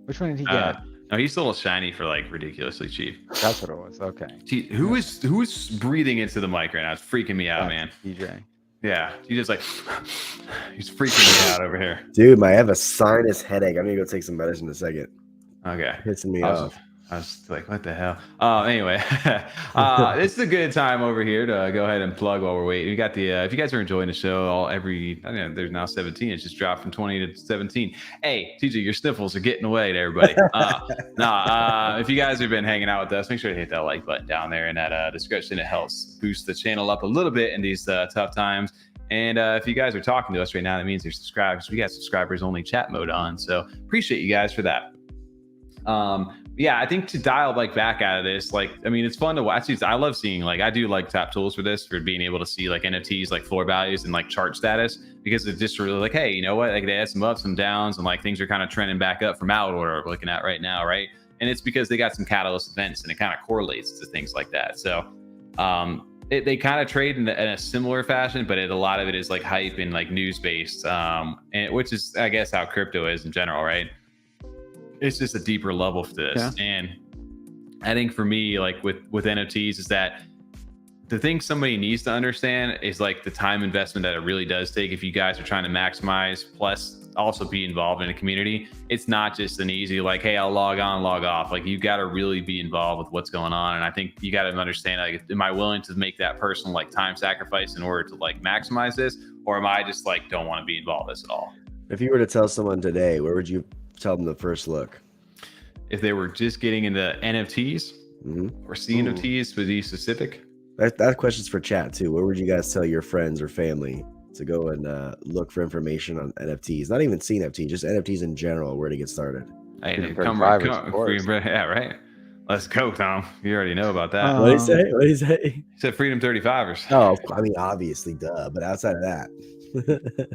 Which one did he get? No, he sold a shiny for like ridiculously cheap. That's what it was. Okay. Gee, who is breathing into the mic right now? It's freaking me out, man. DJ. Yeah, he just like he's freaking me out over here. Dude, I have a sinus headache. I'm gonna go take some medicine in a second. Okay. Pissing me off. I was like, what the hell? Anyway, this is a good time over here to go ahead and plug while we're waiting. We got the, if you guys are enjoying the show, there's now 17. It's just dropped from 20 to 17. Hey, TJ, your sniffles are getting away to everybody. If you guys have been hanging out with us, make sure to hit that like button down there in that description. It helps boost the channel up a little bit in these tough times. And if you guys are talking to us right now, that means you're subscribed, because we got subscribers only chat mode on. So appreciate you guys for that. Yeah, I think to dial like back out of this, like, I mean, it's fun to watch these. I love seeing, like, I do like tap tools for this, for being able to see like NFTs, like floor values and like chart status, because it's just really like, hey, you know what? Like, they had some ups, some downs, and like things are kind of trending back up from out order we're looking at right now, right? And it's because they got some catalyst events and it kind of correlates to things like that. So they kind of trade in a similar fashion, but a lot of it is like hype and like news based, and which is, I guess, how crypto is in general, right? It's just a deeper level for this. Yeah. And I think for me, like with NFTs, is that the thing somebody needs to understand is like the time investment that it really does take if you guys are trying to maximize, plus also be involved in a community. It's not just an easy like, hey, I'll log on, log off. Like, you got to really be involved with what's going on. And I think you got to understand, like, am I willing to make that personal like time sacrifice in order to like maximize this, or am I just like don't want to be involved with this at all? If you were to tell someone today, where would you tell them the first look? If they were just getting into NFTs or CNFTs, to be specific? That question's for chat too. Where would you guys tell your friends or family to go and look for information on NFTs? Not even CNFT, just NFTs in general, where to get started. Hey, come right. Yeah, right. Let's go, Tom. You already know about that. What did he say? What did he say? He said Freedom 35ers. Oh, I mean, obviously, duh. But outside of that,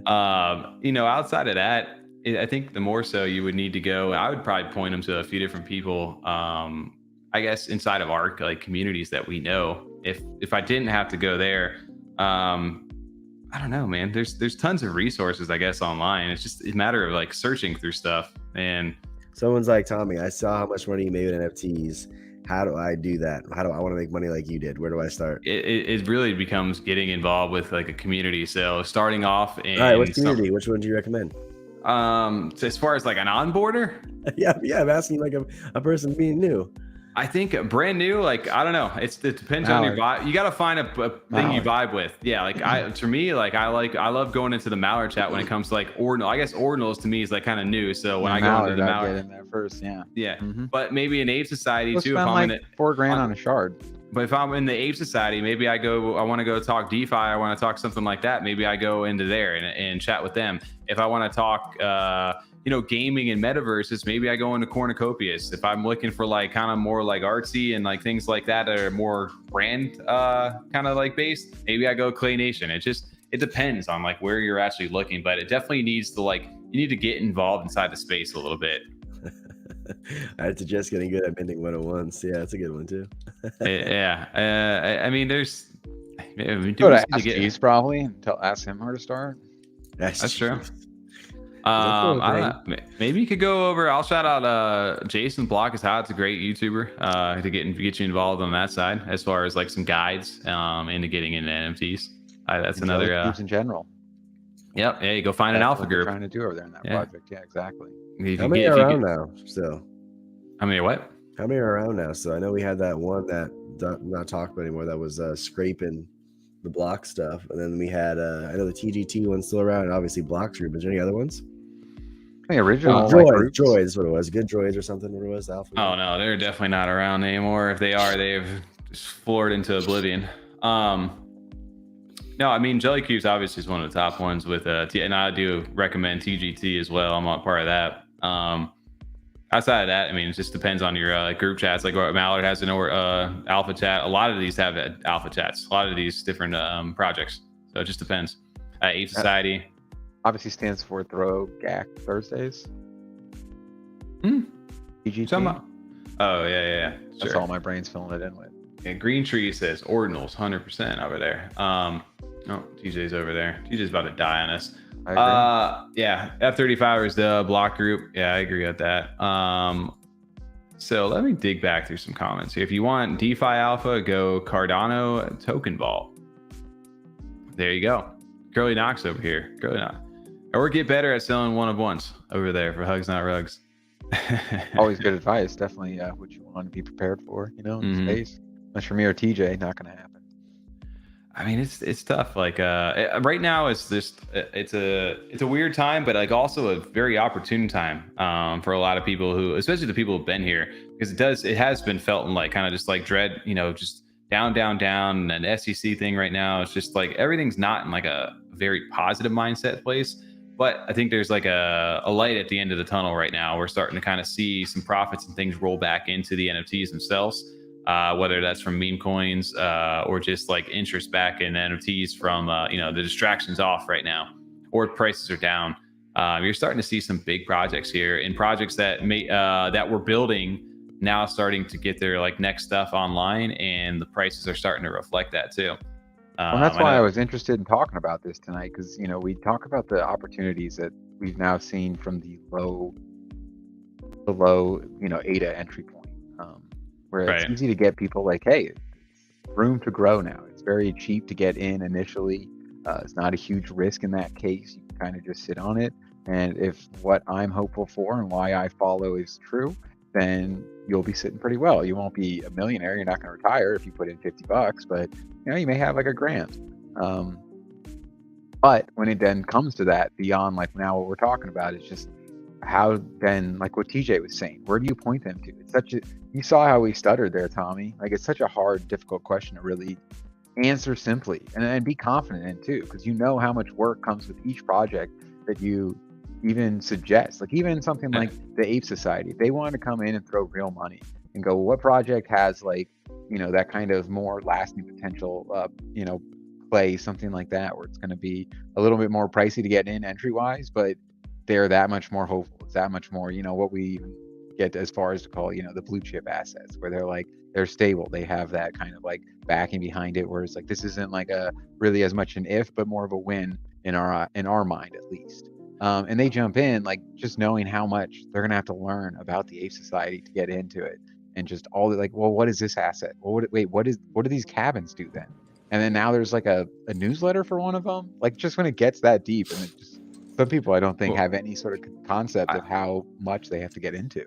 Outside of that, I think the more so you would need to go. I would probably point them to a few different people. I guess inside of ARC, like communities that we know. If I didn't have to go there, I don't know, man. There's tons of resources, I guess, online. It's just a matter of like searching through stuff. And someone's like, Tommy, I saw how much money you made with NFTs. How do I do that? How do I want to make money like you did? Where do I start? It really becomes getting involved with like a community. So starting off in all right, what community? Which one do you recommend? So as far as like an onboarder, yeah, I'm asking like a person being new. I think brand new, like, I don't know. It depends on your vibe. You got to find a thing you vibe with. Yeah. Like for me, like I love going into the Mallard chat when it comes to like Ordinal. I guess Ordinals to me is like kind of new. So when I go into the Mallard, get in there first. Yeah. Yeah. But maybe an Ape Society too. If I'm like $4,000 on a shard. But if I'm in the Ape Society, maybe I want to go talk DeFi. I want to talk something like that. Maybe I go into there and chat with them. If I want to talk, gaming and metaverses, maybe I go into Cornucopias. If I'm looking for like kind of more like artsy and like things like that are more brand kind of like based, maybe I go Clay Nation. It depends on like where you're actually looking, but it definitely needs to you need to get involved inside the space a little bit. I suggest getting good at minting 101s. Yeah, that's a good one too. Yeah. I mean, there's go to Ask probably and ask him where to start. That's true. I don't know. Maybe you could go over. I'll shout out Jason Block is how it's a great YouTuber to get you involved on that side as far as like some guides into getting into NFTs. That's another groups in general. Yep. Yeah, you go find an alpha group. Trying to do over there in that project. Yeah, exactly. How many are around now? Still. How many what? How many are around now? So I know we had that one that not talked about anymore. That was scraping the block stuff, and then we had I know the TGT one's still around, and obviously Blocks Group. Is there any other ones? The original Droids is what it was. Good Droids or something. What it was? Alpha. Oh no, they're definitely not around anymore. If they are, they've just floored into oblivion. No, I mean Jellycubes obviously is one of the top ones with and I do recommend TGT as well. I'm not part of that. Outside of that, I mean, it just depends on your group chats. Like Mallard has an alpha chat. A lot of these have alpha chats. A lot of these different projects. So it just depends. Ape Society obviously stands for Throw GAC Thursdays. TGT. Oh yeah. Sure. That's all my brain's filling it in with. Yeah, Green Tree says Ordinals 100% over there. TJ's over there. TJ's about to die on us. Yeah, F35 is the block group. Yeah, I agree with that. So let me dig back through some comments here. If you want DeFi Alpha, go Cardano Token Vault. There you go. Curly Knox over here. Curly Knox. Or get better at selling one of ones over there for Hugs Not Rugs. Always good advice. Definitely what you want to be prepared for, in space. Much for me or TJ, not going to happen. I mean, it's tough. Like right now, it's a weird time, but like also a very opportune time for a lot of people who, especially the people who've been here, because it has been felt in like kind of just like dread, just down, and an SEC thing right now. It's just like everything's not in like a very positive mindset place. But I think there's like a light at the end of the tunnel right now. We're starting to kind of see some profits and things roll back into the NFTs themselves. Whether that's from meme coins or just like interest back in NFTs from the distractions off right now, or prices are down. You're starting to see some big projects here, and projects that that we're building now starting to get their like next stuff online, and the prices are starting to reflect that too. Well, that's why I was interested in talking about this tonight, because we talk about the opportunities that we've now seen from the low ADA entry point. Where it's easy to get people like, hey, it's room to grow now. It's very cheap to get in initially. It's not a huge risk in that case. You can kind of just sit on it. And if what I'm hopeful for and why I follow is true, then you'll be sitting pretty well. You won't be a millionaire. You're not going to retire if you put in $50, but you may have like $1,000. But when it then comes to that, beyond like now what we're talking about is just how then, like what TJ was saying, where do you point them to? It's you saw how we stuttered there, Tommy. Like it's such a hard, difficult question to really answer simply and be confident in too, because how much work comes with each project that you even suggest. Like even something like the Ape Society, if they wanted to come in and throw real money, and go, what project has like, you know, that kind of more lasting potential, you know, play, something like that, where it's going to be a little bit more pricey to get in entry wise, but they're that much more hopeful. It's that much more, you know, what we get as far as to call, you know, the blue chip assets, where they're like, they're stable. They have that kind of like backing behind it, where it's like, this isn't like a really as much an if, but more of a win in our mind, at least. And they jump in, like, just knowing how much they're going to have to learn about the Ape Society to get into it. And just all the, like, well, what is this asset? Well, what do these cabins do then? And then now there's like a newsletter for one of them. Like, just when it gets that deep, and it just, some people I don't think have any sort of concept of how much they have to get into.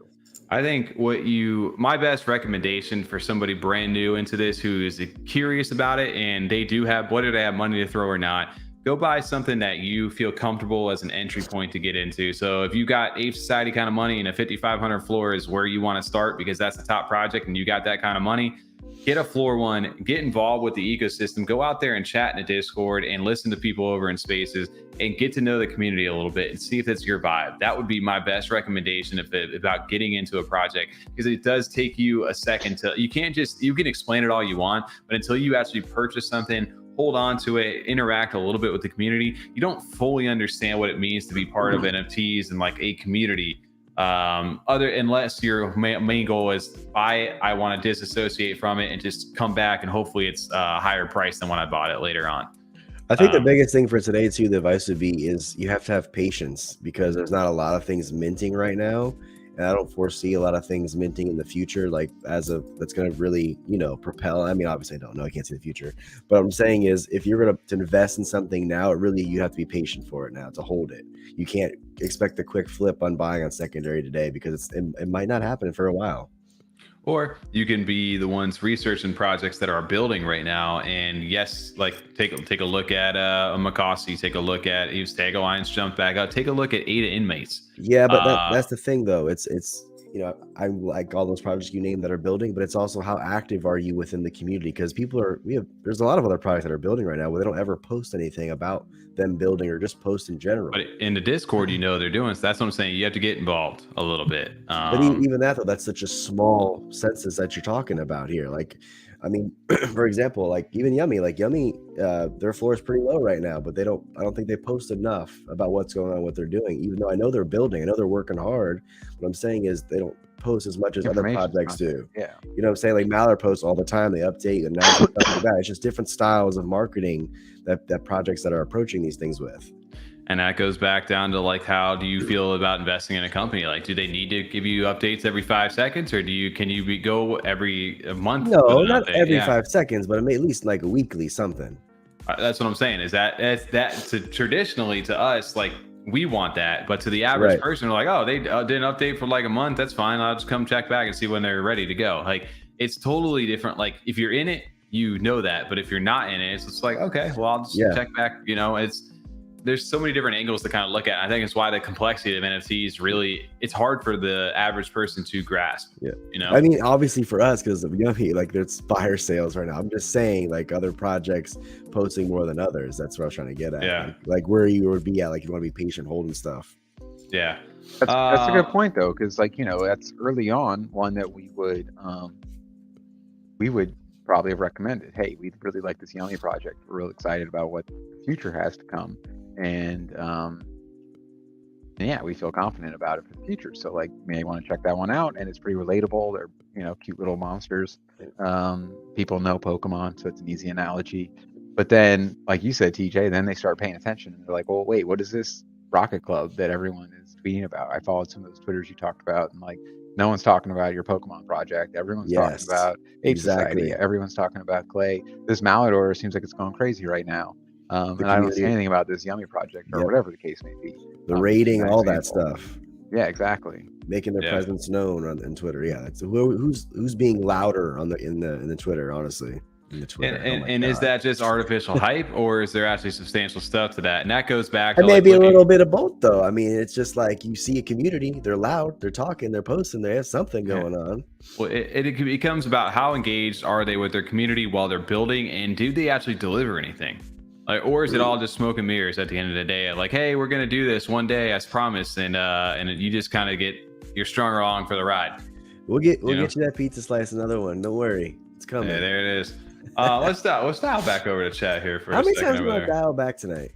I think my best recommendation for somebody brand new into this who is curious about it, and they do have, whether they have money to throw or not, go buy something that you feel comfortable as an entry point to get into. So if you got Ape Society kind of money and a 5,500 floor is where you want to start because that's the top project and you got that kind of money, get a floor one, get involved with the ecosystem, go out there and chat in a Discord and listen to people over in spaces and get to know the community a little bit and see if that's your vibe. That would be my best recommendation about getting into a project, because it does take you a second to, you can explain it all you want, but until you actually purchase something, hold on to it, interact a little bit with the community, you don't fully understand what it means to be part of NFTs and like a community. Unless your main goal is buy it, I want to disassociate from it and just come back and hopefully it's a higher price than when I bought it later on. I think the biggest thing for today too, the advice would be, is you have to have patience, because there's not a lot of things minting right now. And I don't foresee a lot of things minting in the future, like that's going to really, you know, propel. I mean, obviously I don't know, I can't see the future, but what I'm saying is, if you're going to invest in something now, you have to be patient for it now to hold it. You can't expect a quick flip on buying on secondary today, because it might not happen for a while. Or you can be the ones researching projects that are building right now. And yes, like take a look at a Makasi, take a look at Stag Alliance jump back up, take a look at ADA Inmates. Yeah, but that's the thing though. It's you know, I like all those projects you named that are building, but it's also how active are you within the community? Because there's a lot of other projects that are building right now where they don't ever post anything about them building, or just post in general. But in the Discord, you know they're doing. So that's what I'm saying. You have to get involved a little bit. But even that though, that's such a small census that you're talking about here. Like, I mean, for example, like even Yummy, their floor is pretty low right now, but I don't think they post enough about what's going on, what they're doing, even though I know they're building, I know they're working hard. What I'm saying is they don't post as much as other projects do. Yeah. You know what I'm saying? Like Mallard posts all the time, they update and stuff like that. It's just different styles of marketing that projects that are approaching these things with. And that goes back down to like, how do you feel about investing in a company? Like, do they need to give you updates every 5 seconds, or can you go every month? No, not every 5 seconds, but at least like a weekly something. That's what I'm saying. Is that's traditionally to us, like we want that, but to the average person, they're like, oh, they didn't update for like a month. That's fine. I'll just come check back and see when they're ready to go. Like, it's totally different. Like if you're in it, you know that, but if you're not in it, it's just like, okay, well, I'll just check back. You know, there's so many different angles to kind of look at. I think it's why the complexity of NFTs it's hard for the average person to grasp. Yeah. You know, I mean, obviously for us, because of Yummy, like there's fire sales right now. I'm just saying, like other projects posting more than others. That's what I was trying to get at. Yeah. Like where you would be at, like you want to be patient holding stuff. Yeah. That's a good point though. Cause like, you know, that's early on one that we would probably have recommended. Hey, we really like this Yummy project. We're real excited about what the future has to come. And yeah, we feel confident about it for the future. So like, you may want to check that one out. And it's pretty relatable. They're, you know, cute little monsters. People know Pokemon, so it's an easy analogy. But then, like you said, TJ, then they start paying attention and they're like, well, wait, what is this Rocket Club that everyone is tweeting about? I followed some of those Twitters you talked about, and like, no one's talking about your Pokemon project. Everyone's talking about Ape Society. Everyone's talking about Clay. This Mallet order seems like it's going crazy right now. And I don't see anything about this Yummy project or whatever the case may be. The rating, all that stuff. Yeah, exactly. Making their presence known on Twitter. Yeah, that's who's being louder in the Twitter, honestly. In the Twitter. And is that just artificial hype, or is there actually substantial stuff to that? And that goes back to maybe a little bit of both, though. I mean, it's just like you see a community, they're loud, they're talking, they're posting, they have something going on. Well, it becomes about how engaged are they with their community while they're building, and do they actually deliver anything? Like, or is it all just smoke and mirrors at the end of the day? Like, hey, we're gonna do this one day, as promised, and you just kind of you're strung along for the ride. We'll get You know? you that pizza slice, another one. Don't worry, it's coming. Yeah, there it is. Let's dial back over to chat here for How a many second times over we there. gonna dial back tonight?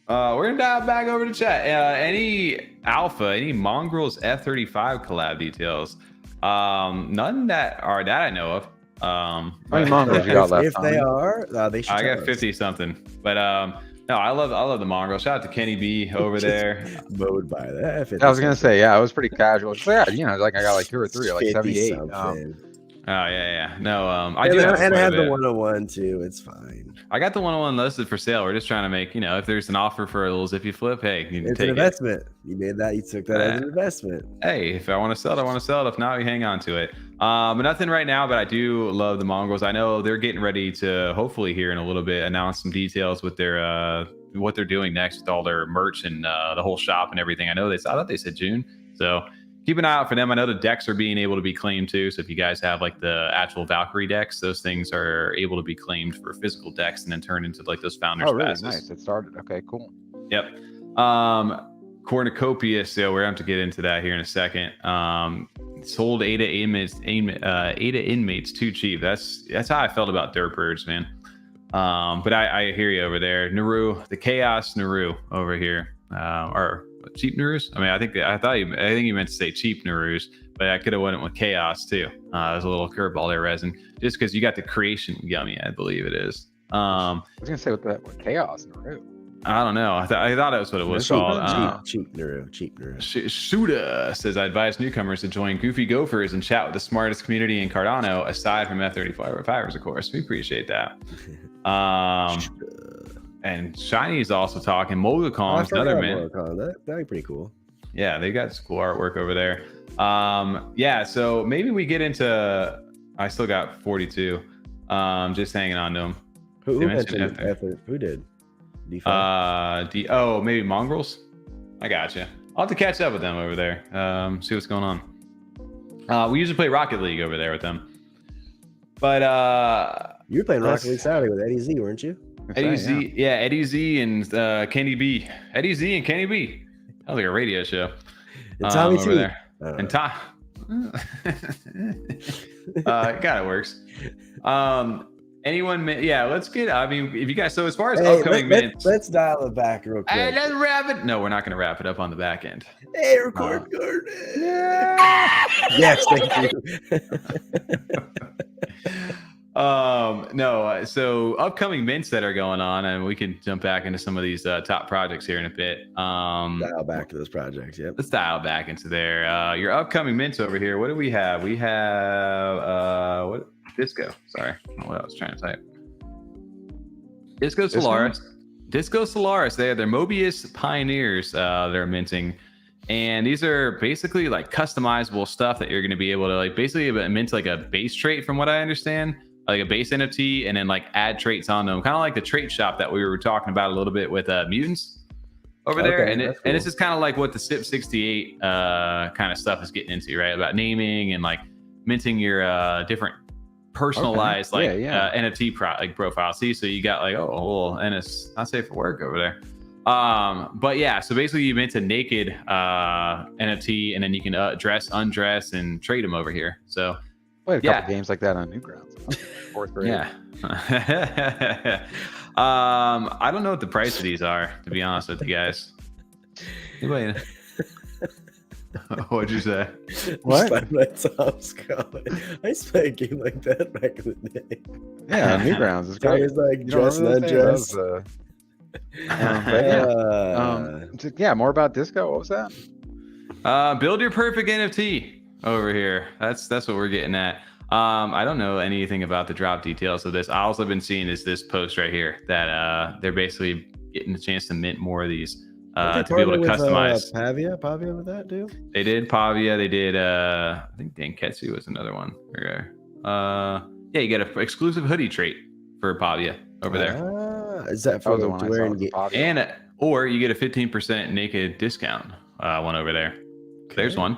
We're gonna dial back over to chat. Any alpha, any Mongrels F35 collab details? None that I know of. How many Mongrels you got left? If they are, they should. I tell got us. 50 something, but no, I love the Mongrel. Shout out to Kenny B over there. Mowed by that. I was gonna say, yeah, it was pretty casual. So, yeah, you know, like I got like 2 or 3, like 78. Oh yeah. No, I and do I have had the bit. 101 too. It's fine. I got the 101 listed for sale. We're just trying to make, you know, if there's an offer for a little zippy flip, hey, you can It's take an investment. You made that. You took that as an investment. Hey, if I want to sell it, I want to sell it. If not, we hang on to it. But nothing right now. But I do love the Mongrels. I know they're getting ready to hopefully here in a little bit announce some details with their what they're doing next with all their merch and the whole shop and everything. I thought they said June. So keep an eye out for them. I know the decks are being able to be claimed too. So if you guys have like the actual Valkyrie decks, those things are able to be claimed for physical decks and then turned into like those founders. Oh, really? passes. Nice. It started. Okay, cool. Yep. Cornucopia sale. We're going to have to get into that here in a second. Sold ADA inmates too cheap. That's how I felt about Dirt Birds, man. But I hear you over there. Naru, the Chaos Naru over here. Or cheap Narus? I mean, I think you meant to say cheap Narus, but I could have went with Chaos too. There's a little curveball there, Resin. Just because you got the Creation Gummy, I believe it is. I was gonna say what Chaos Naru. I don't know. I thought that was what it was called. Cheap Naru. Shuda says, I advise newcomers to join Goofy Gophers and chat with the smartest community in Cardano, aside from F35 of course. We appreciate that. And Shiny is also talking. Mogacom's another man. That'd be pretty cool. Yeah, they got some cool artwork over there. Yeah, so maybe we get into. I still got 42. Just hanging on to them. Who mentioned F? Who did? D5? Maybe Mongrels. I gotcha. I'll have to catch up with them over there. See what's going on. We usually play Rocket League over there with them. But you were playing Rocket League Saturday with Eddie Z, weren't you? Eddie Z, yeah, Eddie Z and Kenny B. Eddie Z and Kenny B. That was like a radio show. And Tommy over T. there. And Tom. God, it works. Anyone? Yeah, let's get. I mean, if you guys. So as far as upcoming minutes, let's dial it back real quick. Hey, let's wrap it. No, we're not going to wrap it up on the back end. Hey, record. Yeah. Yes, thank you. No. So upcoming mints that are going on, and we can jump back into some of these top projects here in a bit. Dial back to those projects. Yep. Let's dial back into there. Your upcoming mints over here. What do we have? We have what? Disco. Sorry, I don't know what I was trying to type. Disco Solaris. Disco Solaris. They're Mobius Pioneers. They're minting, and these are basically like customizable stuff that you're going to be able to like basically mint like a base trait, from what I understand, like a base NFT, and then like add traits on them, kind of like the trait shop that we were talking about a little bit with mutants over there. And and this is kind of like what the SIP 68 kind of stuff is getting into, right? About naming and like minting your different personalized NFT profile. See, so you got like and it's not safe for work over there. But yeah, so basically you mint a naked NFT, and then you can dress, undress, and trade them over here. So played a couple games like that on Newgrounds. 4th grade. Yeah. I don't know what the price of these are, to be honest with you guys. Anybody? What'd you say? What? I used to play a game like that back in the day. Yeah, Newgrounds. It's great. It was like dress and undress. Yeah, more about Disco. What was that? Build your perfect NFT over here. That's what we're getting at. I don't know anything about the drop details of this. All I've been seeing is this post right here that they're basically getting the chance to mint more of these. To be able to customize. Pavia with that too. They did Pavia. They did. I think Danketsu was another one. Yeah, you get an exclusive hoodie trait for Pavia over there. Is that for the one and or you get a 15% naked discount one over there. Okay. There's one.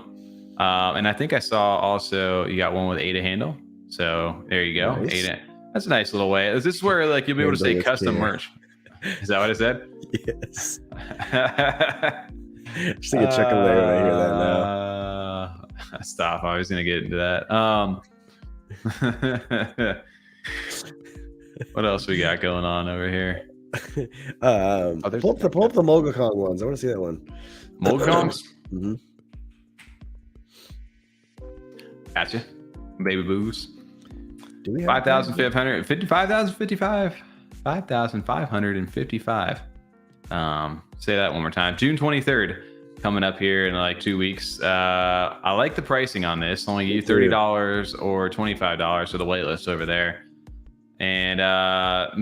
And I think I saw also you got one with ADA handle. So there you go. Nice. ADA. That's a nice little way. Is this where like you'll be able to say custom merch? Is that what it said? Yes. Just take a chuckle there when I hear that Stop. I was gonna get into that. What else we got going on over here? Pull up the Mogakong ones. I want to see that one. Mogongs? Mm-hmm. Gotcha. Baby booze. Do we have 5,500, 55,055, 5,555. Say that one more time. June 23rd, coming up here in like 2 weeks. I like the pricing on this. Only give you $30 or $25 for the waitlist over there. And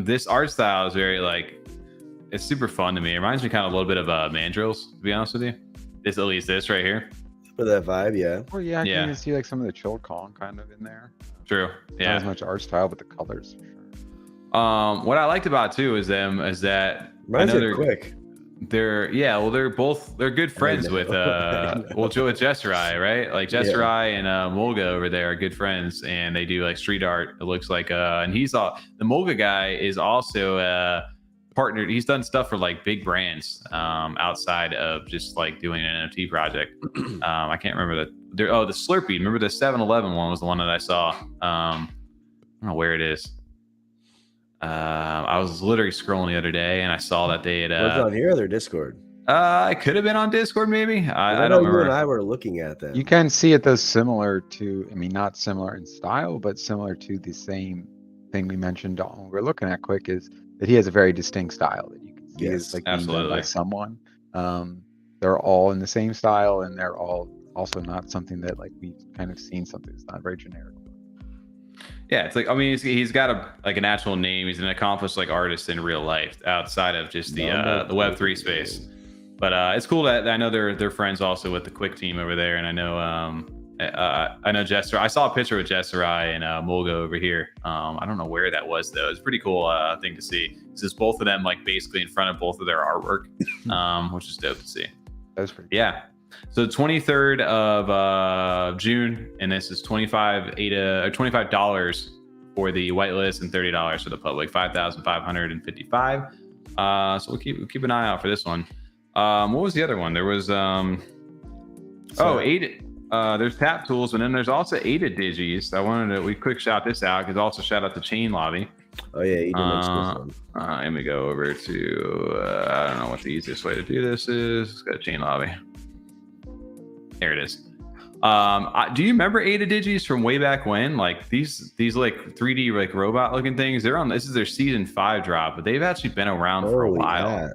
this art style is very like, it's super fun to me. It reminds me kind of a little bit of Mandrills, to be honest with you. At least this right here. For that vibe, yeah. Well, yeah, I can even see like some of the chilled calm kind of in there. True. Yeah. Not as much art style, but the colors for sure. What I liked about too is that Reminds me of Quick. They're good friends with with Jesserai, right? Like Jesserai and Mulga over there are good friends, and they do like street art. It looks like and the Mulga guy is also partnered. He's done stuff for like big brands outside of just like doing an NFT project. I can't remember the Slurpee. Remember the 7-Eleven one was the one that I saw. I don't know where it is. I was literally scrolling the other day and I saw that they had was it on here or their Discord? It could have been on Discord, maybe. I don't remember. You and I were looking at them. You can see it though similar to, I mean, not similar in style, but similar to the same thing we mentioned when we're looking at Quick, is that he has a very distinct style that you can see is like being done by someone. They're all in the same style, and they're all also not something that like we've kind of seen something that's not very generic. Yeah, it's like, I mean, he's got an actual name. He's an accomplished like artist in real life outside of just the Web3 space. But it's cool that I know they're friends also with the Quick team over there, and I know Jesserai. I saw a picture with Jesserai and Mulga over here. I don't know where that was though. It's a pretty cool thing to see. It's just both of them like basically in front of both of their artwork, which is dope to see. That's pretty cool. Yeah. So the 23rd of June, and this is $25 for the whitelist and $30 for the public, 5,555. So we'll keep an eye out for this one. What was the other one? There was there's Tap Tools, and then there's also Ada Digis. We quick shout this out because also shout out to Chain Lobby. Oh yeah, you did mention this one. Let me go over to I don't know what the easiest way to do this is. Let's go to Chain Lobby. There it is. Do you remember Ada Digis from way back when? Like these like 3D like robot looking things. This is their season 5 drop, but they've actually been around for a while.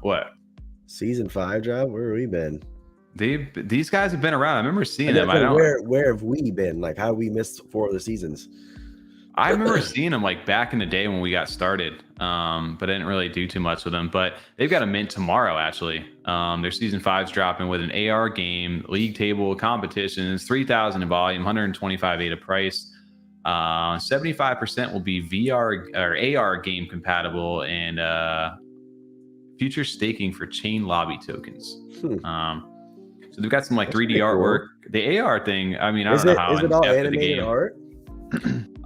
What? Season 5 drop? Where have we been? These guys have been around. I rember seeing them. Where have we been? Like how have we missed 4 of the seasons? I remember seeing them like back in the day when we got started, but I didn't really do too much with them. But they've got a mint tomorrow, actually. Their season 5's dropping with an AR game, league table, competitions, 3,000 in volume, 125 ADA price. 75% will be VR or AR game compatible, and future staking for Chain Lobby tokens. So they've got some like 3D artwork. Cool. The AR thing, I mean, I don't know how. Is it all animated art?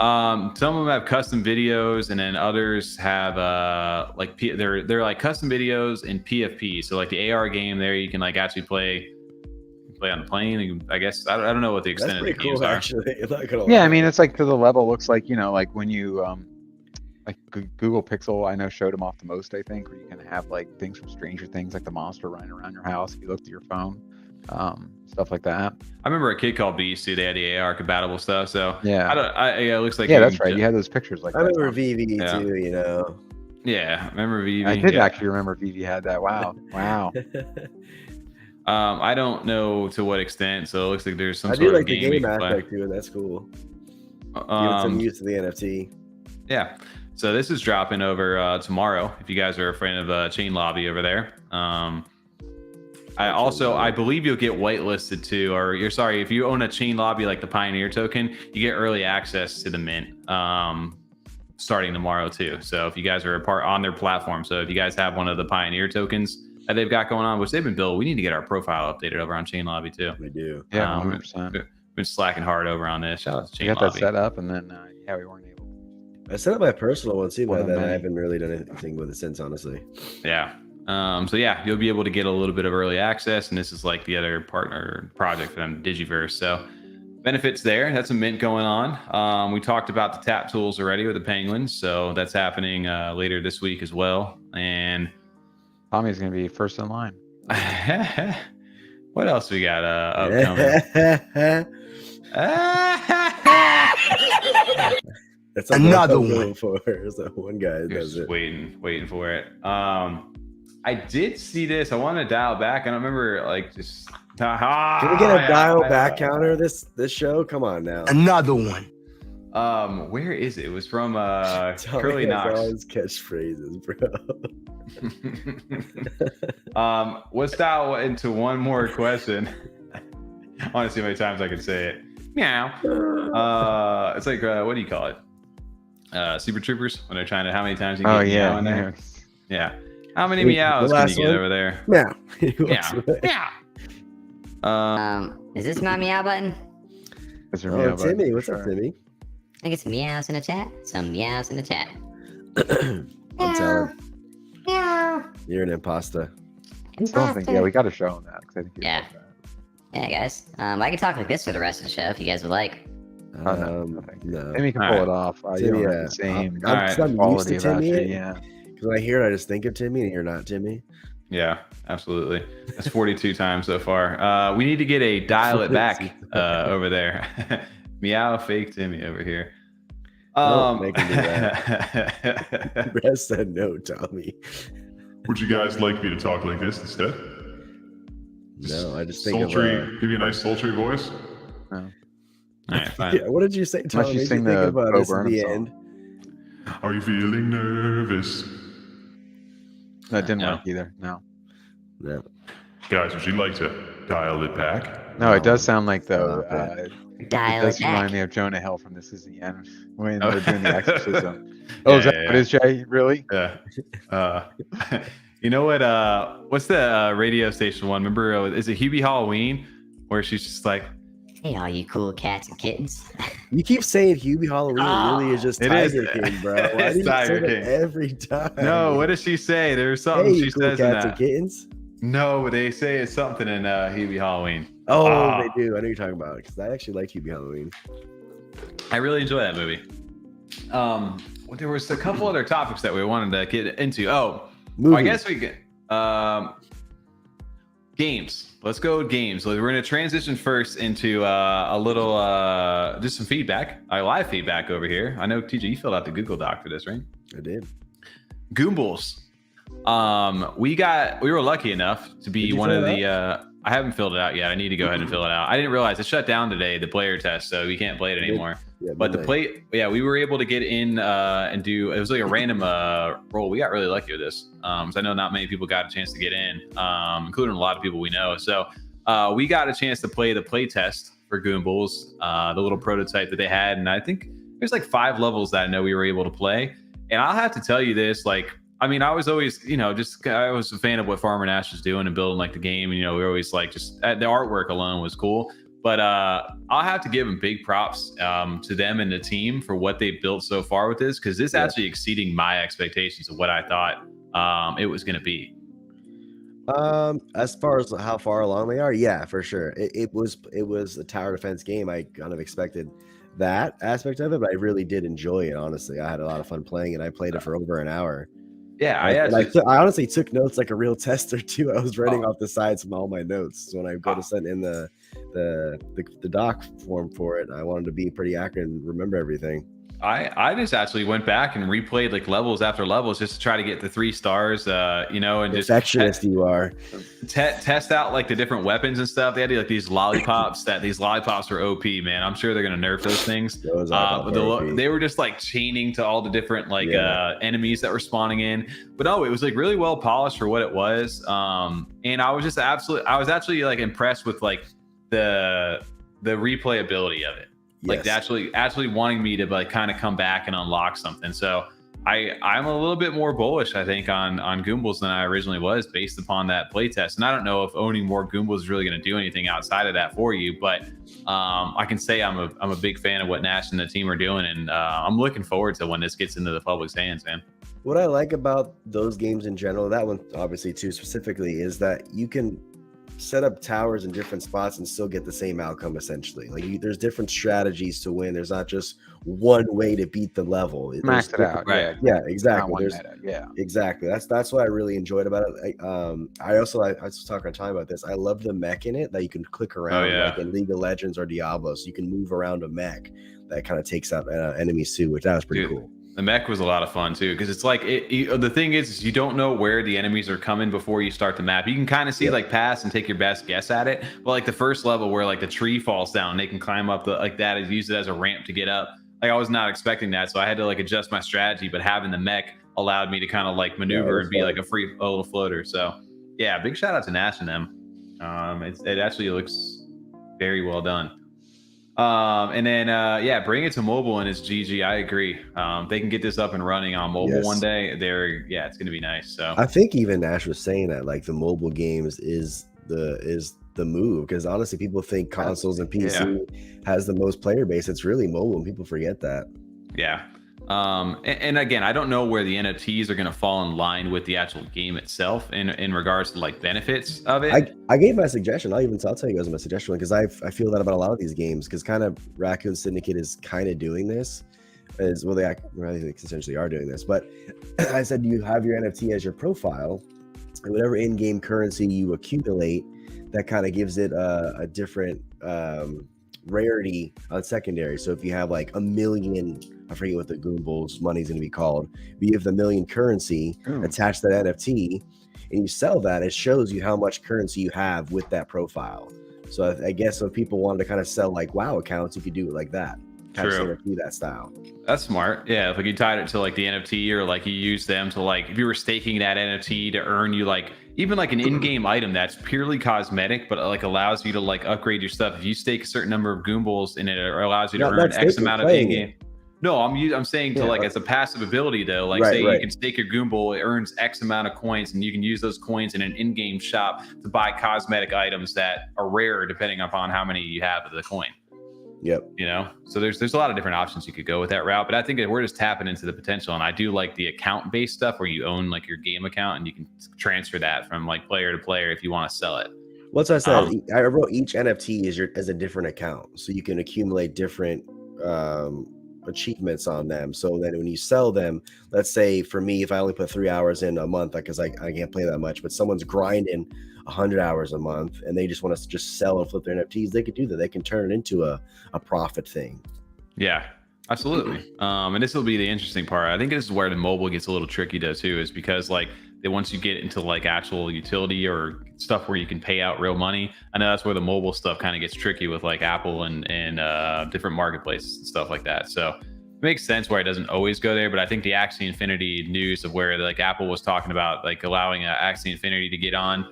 Some of them have custom videos, and then others have they're like custom videos in PFP. So like the AR game there, you can like actually play on the plane. I guess I don't know what the extent of the games are. Actually. Yeah, I mean it's like to the level looks like, you know, like when you like Google Pixel, I know showed them off the most, I think, where you can have like things from Stranger Things, like the monster running around your house if you looked at your phone. Stuff like that. I remember a kid called Beast too. They had the AR compatible stuff. So yeah, it looks like that's right. You had those pictures like I remember VV too. You know. Yeah, I remember VV. I did actually remember VV had that. Wow. I don't know to what extent. So it looks like there's some. I do like the game aspect too, and that's cool. Give some use to the NFT. Yeah. So this is dropping over tomorrow. If you guys are a fan of Chain Lobby over there. I believe you'll get whitelisted too, or if you own a Chain Lobby like the Pioneer token, you get early access to the mint starting tomorrow too. So if you guys are a part on their platform, so if you guys have one of the Pioneer tokens that they've got going on, which they've been built, we need to get our profile updated over on Chain Lobby too. We do. Yeah, 100%. Been slacking hard over on this. Shout out to Chain Lobby. Lobby. That set up, and then we weren't able. I set up my personal one too, but then I haven't really done anything with it since, honestly. Yeah. So yeah, you'll be able to get a little bit of early access, and this is like the other partner project for them, Digiverse. So benefits there. That's a mint going on. We talked about the tap tools already with the penguins, so that's happening later this week as well. And Tommy's gonna be first in line. what else we got upcoming? That's another one for so one guy does Just it. waiting for it. I did see this. I want to dial back. I don't remember like just. Can we get a dial back counter this show? Come on now. another one. Where is it? It was from Tommy Curly has Knox. all his catchphrases, bro. Let's dial into one more question. I want to see how many times I can say it. Meow. It's like what do you call it? Super Troopers when they're trying to. How many times you can get meow in there? Yeah. How many meows can you get over there? Meow. Meow. Is this my meow button? That's your Oh, meow button, Timmy, for what's up, sure. Timmy? I think it's meows in the chat. Some meows in the chat. I'm telling. Meow. You're an imposter. I don't think. Yeah, we got to show him that. 'Cause I think he Yeah. loves that. Yeah, guys. I can talk like this for the rest of the show if you guys would like. Oh, no, thank you. No. Timmy can All pull right. it off. You Timmy, don't have the same All right. I'm used quality to of that Timmy. shit, yeah. Because when I hear it, I just think of Timmy, and you're not Timmy. Yeah, absolutely. That's 42 times so far. We need to get a dial it back over there. Meow fake Timmy over here. Don't make him do that. Brett said no, Tommy. Would you guys like me to talk like this instead? No, I just think Sultry, of give you a nice sultry voice. All right, fine. yeah, what did you say, Tommy? Unless you Did sing think the about Bo this at Burnham the song. end? Are you feeling nervous? That didn't No. work either. No. No. Guys, would you like to dial it back? No, it does sound like though. Stop It Dial does it back. remind me of Jonah Hill from This Is the End when Oh. they're doing the exorcism. Oh, is that what it is, Jay? Really? Yeah. You know what? What's the radio station one? Remember, is it Hubie Halloween? Where she's just like, Hey, all you cool cats and kittens. You keep saying Hubie Halloween. It really is just It is. Tiger King, bro. Why It's do you say Tiger that King. every time? no, what does she say? There's something Hey, she cool says in cats and that. kittens. No, they say it's something in Hubie Halloween. Oh, Ah. they do. I know you're talking about it because I actually like Hubie Halloween. I really enjoy that movie. There was a couple other topics that we wanted to get into. I Movies. guess we get games. Let's go with games. We're going to transition first into a little just some feedback, live feedback over here. I know TJ, you filled out the Google Doc for this, right? I did. Goombles. We were lucky enough to be Did you one fill of it the I haven't filled it out yet. I need to go ahead and fill it out. I didn't realize it shut down today, the player test, so we can't play it anymore. Yeah, But the midnight. we were able to get in and do. It was like a random roll. We got really lucky with this. So I know not many people got a chance to get in, including a lot of people we know. So we got a chance to play the play test for Goombles, the little prototype that they had, and I think there's like 5 levels that I know we were able to play. And I'll have to tell you this, like, I mean, I was always, I was a fan of what Farmer Nash was doing and building like the game. And, we were always like, just the artwork alone was cool. But I'll have to give them big props to them and the team for what they built so far with this, because this actually exceeding my expectations of what I thought it was going to be. As far as how far along they are, yeah, for sure. It was a tower defense game. I kind of expected that aspect of it, but I really did enjoy it. Honestly, I had a lot of fun playing it. I played it for over an hour. Yeah, I honestly took notes like a real tester too. I was writing off the sides from all my notes. So when I go to send in the doc form for it, I wanted to be pretty accurate and remember everything. I just actually went back and replayed like levels after levels just to try to get the 3 stars, and just Perfectionist you are. test out like the different weapons and stuff. They had like these lollipops these lollipops were OP, man. I'm sure they're gonna nerf those things. Those But they were just like chaining to all the different enemies that were spawning in. But no, it was like really well polished for what it was. And I was actually like impressed with like the replayability of it. Like Yes. actually wanting me to like kind of come back and unlock something. So I'm a little bit more bullish, I think, on Goombles than I originally was based upon that playtest. And I don't know if owning more Goombles is really going to do anything outside of that for you, but I can say I'm a big fan of what Nash and the team are doing, and I'm looking forward to when this gets into the public's hands, man. What I like about those games in general, that one obviously too specifically, is that you can set up towers in different spots and still get the same outcome essentially. Like there's different strategies to win. There's not just one way to beat the level. Max it out, right? Yeah, exactly. Yeah, exactly. That's what I really enjoyed about it. I was talking on time about this. I love the mech in it that you can click around, like in League of Legends or Diablo. So you can move around a mech that kind of takes out enemies too, which that was pretty cool. The mech was a lot of fun too, because it's like the thing is you don't know where the enemies are coming before you start the map. You can kind of see like pass and take your best guess at it, but like the first level where like the tree falls down, they can climb up like that is use it as a ramp to get up. Like I was not expecting that, so I had to like adjust my strategy. But having the mech allowed me to kind of like maneuver and be like a little floater. So yeah, big shout out to Nash and them. It actually looks very well done. And then bring it to mobile and it's GG. I agree. They can get this up and running on mobile one day. It's gonna be nice. So I think even Nash was saying that like the mobile games is the move, because honestly people think consoles and PC has the most player base. It's really mobile and people forget that. Yeah. And again, I don't know where the NFTs are going to fall in line with the actual game itself in regards to like benefits of it. I gave my suggestion. I'll tell you guys my suggestion, because I feel that about a lot of these games, because kind of Raccoon Syndicate is kind of doing this as well. They essentially are doing this, but I said you have your NFT as your profile, and whatever in-game currency you accumulate, that kind of gives it a different rarity on secondary. So if you have like 1 million, I forget what the Goombles money is going to be called, but you have the 1 million currency attached to that NFT and you sell that, it shows you how much currency you have with that profile. So I guess if people wanted to kind of sell like WoW accounts, you could do it like that. True. That style. That's smart. Yeah, if like you tied it to like the NFT, or like you use them to like, if you were staking that NFT to earn you like even like an in-game item that's purely cosmetic, but like allows you to like upgrade your stuff. If you stake a certain number of Goombles and it allows you to earn X amount of in-game. No, I'm saying to like as a passive ability though, like you can stake your Goomble, it earns X amount of coins, and you can use those coins in an in-game shop to buy cosmetic items that are rare depending upon how many you have of the coin. Yep. You know, so there's a lot of different options you could go with that route, but I think that we're just tapping into the potential, and I do like the account based stuff where you own like your game account and you can transfer that from like player to player if you want to sell it. What's I said? I wrote each NFT is a different account, so you can accumulate different achievements on them. So then when you sell them, let's say for me, if I only put 3 hours in a month, because I can't play that much, but someone's grinding 100 hours a month and they just want to just sell and flip their NFTs, they could do that. They can turn it into a profit thing. Yeah, absolutely. And this will be the interesting part. I think this is where the mobile gets a little tricky though too, is because like once you get into like actual utility or stuff where you can pay out real money, I know that's where the mobile stuff kind of gets tricky with like Apple and different marketplaces and stuff like that. So it makes sense why it doesn't always go there, but I think the Axie Infinity news of where like Apple was talking about like allowing Axie Infinity to get onto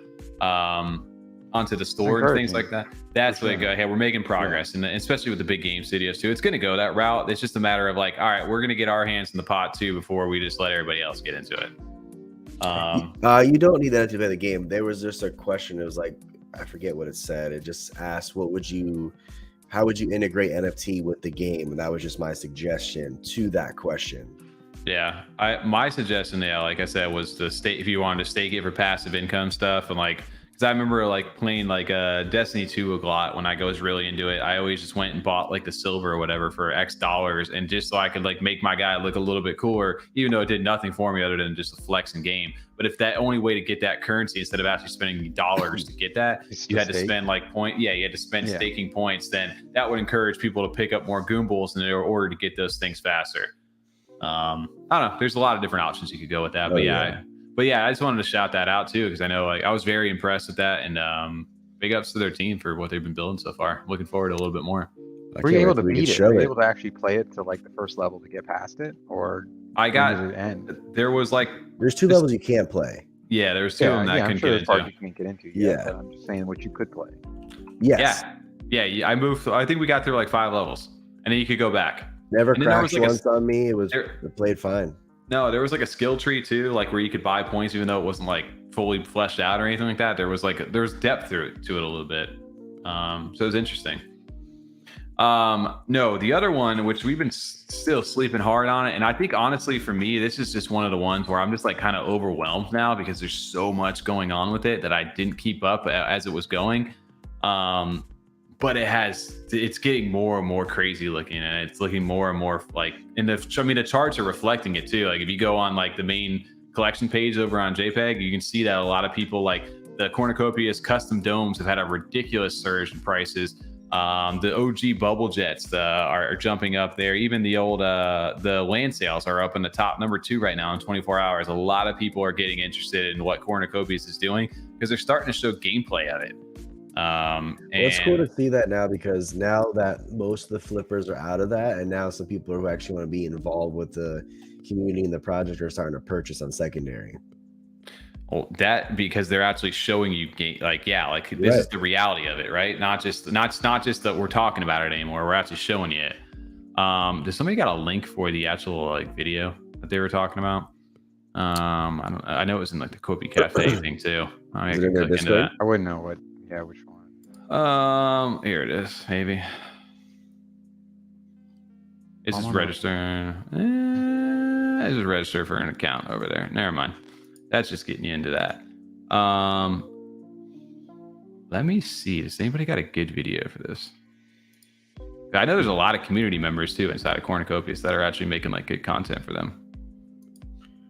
the store and things like that. That's like, hey, we're making progress, and especially with the big game studios too. It's going to go that route. It's just a matter of like, all right, we're going to get our hands in the pot too before we just let everybody else get into it. You don't need that to play the game. There was just a question. It was like, I forget what it said. It just asked, how would you integrate NFT with the game? And that was just my suggestion to that question. Yeah, my suggestion, like I said, was to stake, if you wanted to stake it for passive income stuff, and like, because I remember like playing like Destiny 2 a lot when I was really into it. I always just went and bought like the silver or whatever for X dollars, and just so I could like make my guy look a little bit cooler, even though it did nothing for me other than just a flex in game. But if that only way to get that currency, instead of actually spending dollars to get that, you had to spend like you had to spend staking points, then that would encourage people to pick up more Goombles in order to get those things faster. I don't know. There's a lot of different options you could go with that, but I just wanted to shout that out too, because I know like I was very impressed with that, and big ups to their team for what they've been building so far. Looking forward to a little bit more. Were you able to beat it? Were you able to actually play it to like the first level to get past it, or there's 2 levels you can't play. Yeah, there was 2 of them that I couldn't get into. You can't get into. But I'm just saying what you could play. Yes. Yeah. I moved. I think we got through like 5 levels, and then you could go back. Never crashed once on me. It played fine. No, there was like a skill tree too, like where you could buy points even though it wasn't like fully fleshed out or anything like that. There was depth to it a little bit. So it was interesting. No, the other one, which we've been still sleeping hard on it, and I think honestly for me, this is just one of the ones where I'm just like kind of overwhelmed now because there's so much going on with it that I didn't keep up as it was going. But it's getting more and more crazy looking, and it's looking more and more like the charts are reflecting it too. Like if you go on like the main collection page over on JPEG, you can see that a lot of people like the cornucopias custom domes have had a ridiculous surge in prices. The OG bubble jets are jumping up there. Even the old the land sales are up in the top number 2 right now in 24 hours. A lot of people are getting interested in what cornucopias is doing because they're starting to show gameplay of it. Well, it's cool to see that now, because now that most of the flippers are out of that, and now some people who actually want to be involved with the community and the project are starting to purchase on secondary. Well, that because they're actually showing you this is the reality of it, right? Not just that we're talking about it anymore. We're actually showing you it. Does somebody got a link for the actual like video that they were talking about? I know it was in like the Kopi Cafe thing too. I Is it in their click into Discord? that. I wouldn't know which one. Here it is. Maybe. It's just register. It's just register for an account over there. Never mind. That's just getting you into that. Let me see. Does anybody got a good video for this? I know there's a lot of community members too inside of Cornucopias that are actually making like good content for them.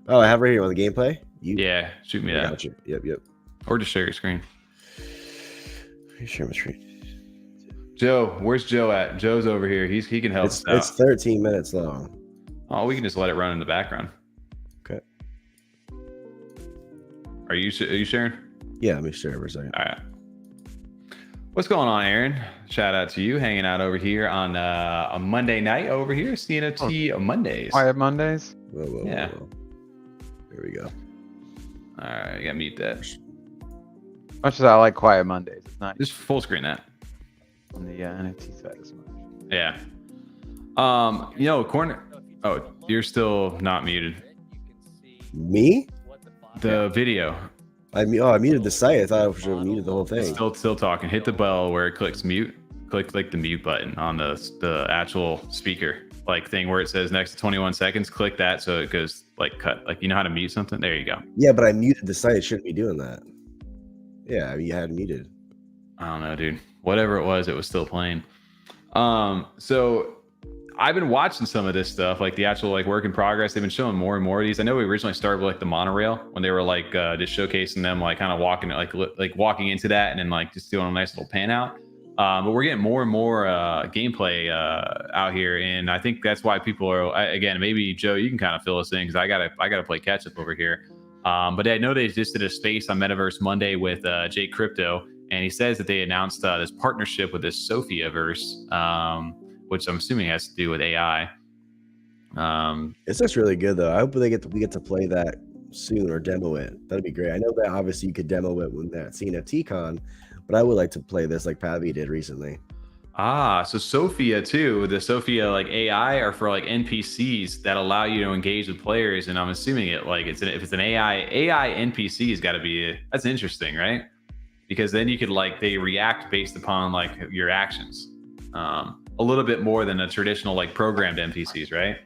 Oh, I have right here on the gameplay. Yeah, shoot me that. Got you. Yep. Or just share your screen. Share my screen. Joe, where's Joe at? Joe's over here. He can help us out. It's 13 minutes long. Oh, we can just let it run in the background. Okay. Are you sharing? Yeah, let me share for a second. All right. What's going on, Aaron? Shout out to you hanging out over here on a Monday night over here, CNFT Mondays. Quiet Mondays. Whoa. There we go. All right, I gotta mute that. Much as I like Quiet Mondays, it's not Just full screen that. on the NFT side as much. Yeah. Corner. Oh, you're still not muted. Me? The video. I muted the site. I thought I should have muted the whole thing. Still talking. Hit the bell where it clicks mute. Click like the mute button on the actual speaker like thing where it says next to 21 seconds. Click that so it goes like cut. Like you know how to mute something? There you go. Yeah, but I muted the site. It shouldn't be doing that. Yeah, you had muted. I don't know, dude. Whatever it was still playing. So I've been watching some of this stuff, like the actual like work in progress. They've been showing more and more of these. I know we originally started with like the monorail when they were like just showcasing them, like kind of walking like walking into that and then like just doing a nice little pan out. But we're getting more and more gameplay out here, and I think that's why people are again. Maybe Joe, you can kind of fill us in because I gotta play catch up over here. But I know they just did a space on Metaverse Monday with Jake Crypto, and he says that they announced this partnership with this Sophiaverse, which I'm assuming has to do with AI. It's just really good though. I hope we get to play that soon or demo it. That'd be great. I know that obviously you could demo it when that CNFT con, but I would like to play this like Pavi did recently. So Sophia too, the Sophia like AI are for like NPCs that allow you to engage with players, and I'm assuming it like if it's an AI NPC has got to be that's interesting, right? Because then you could like they react based upon like your actions, a little bit more than a traditional like programmed NPCs, right?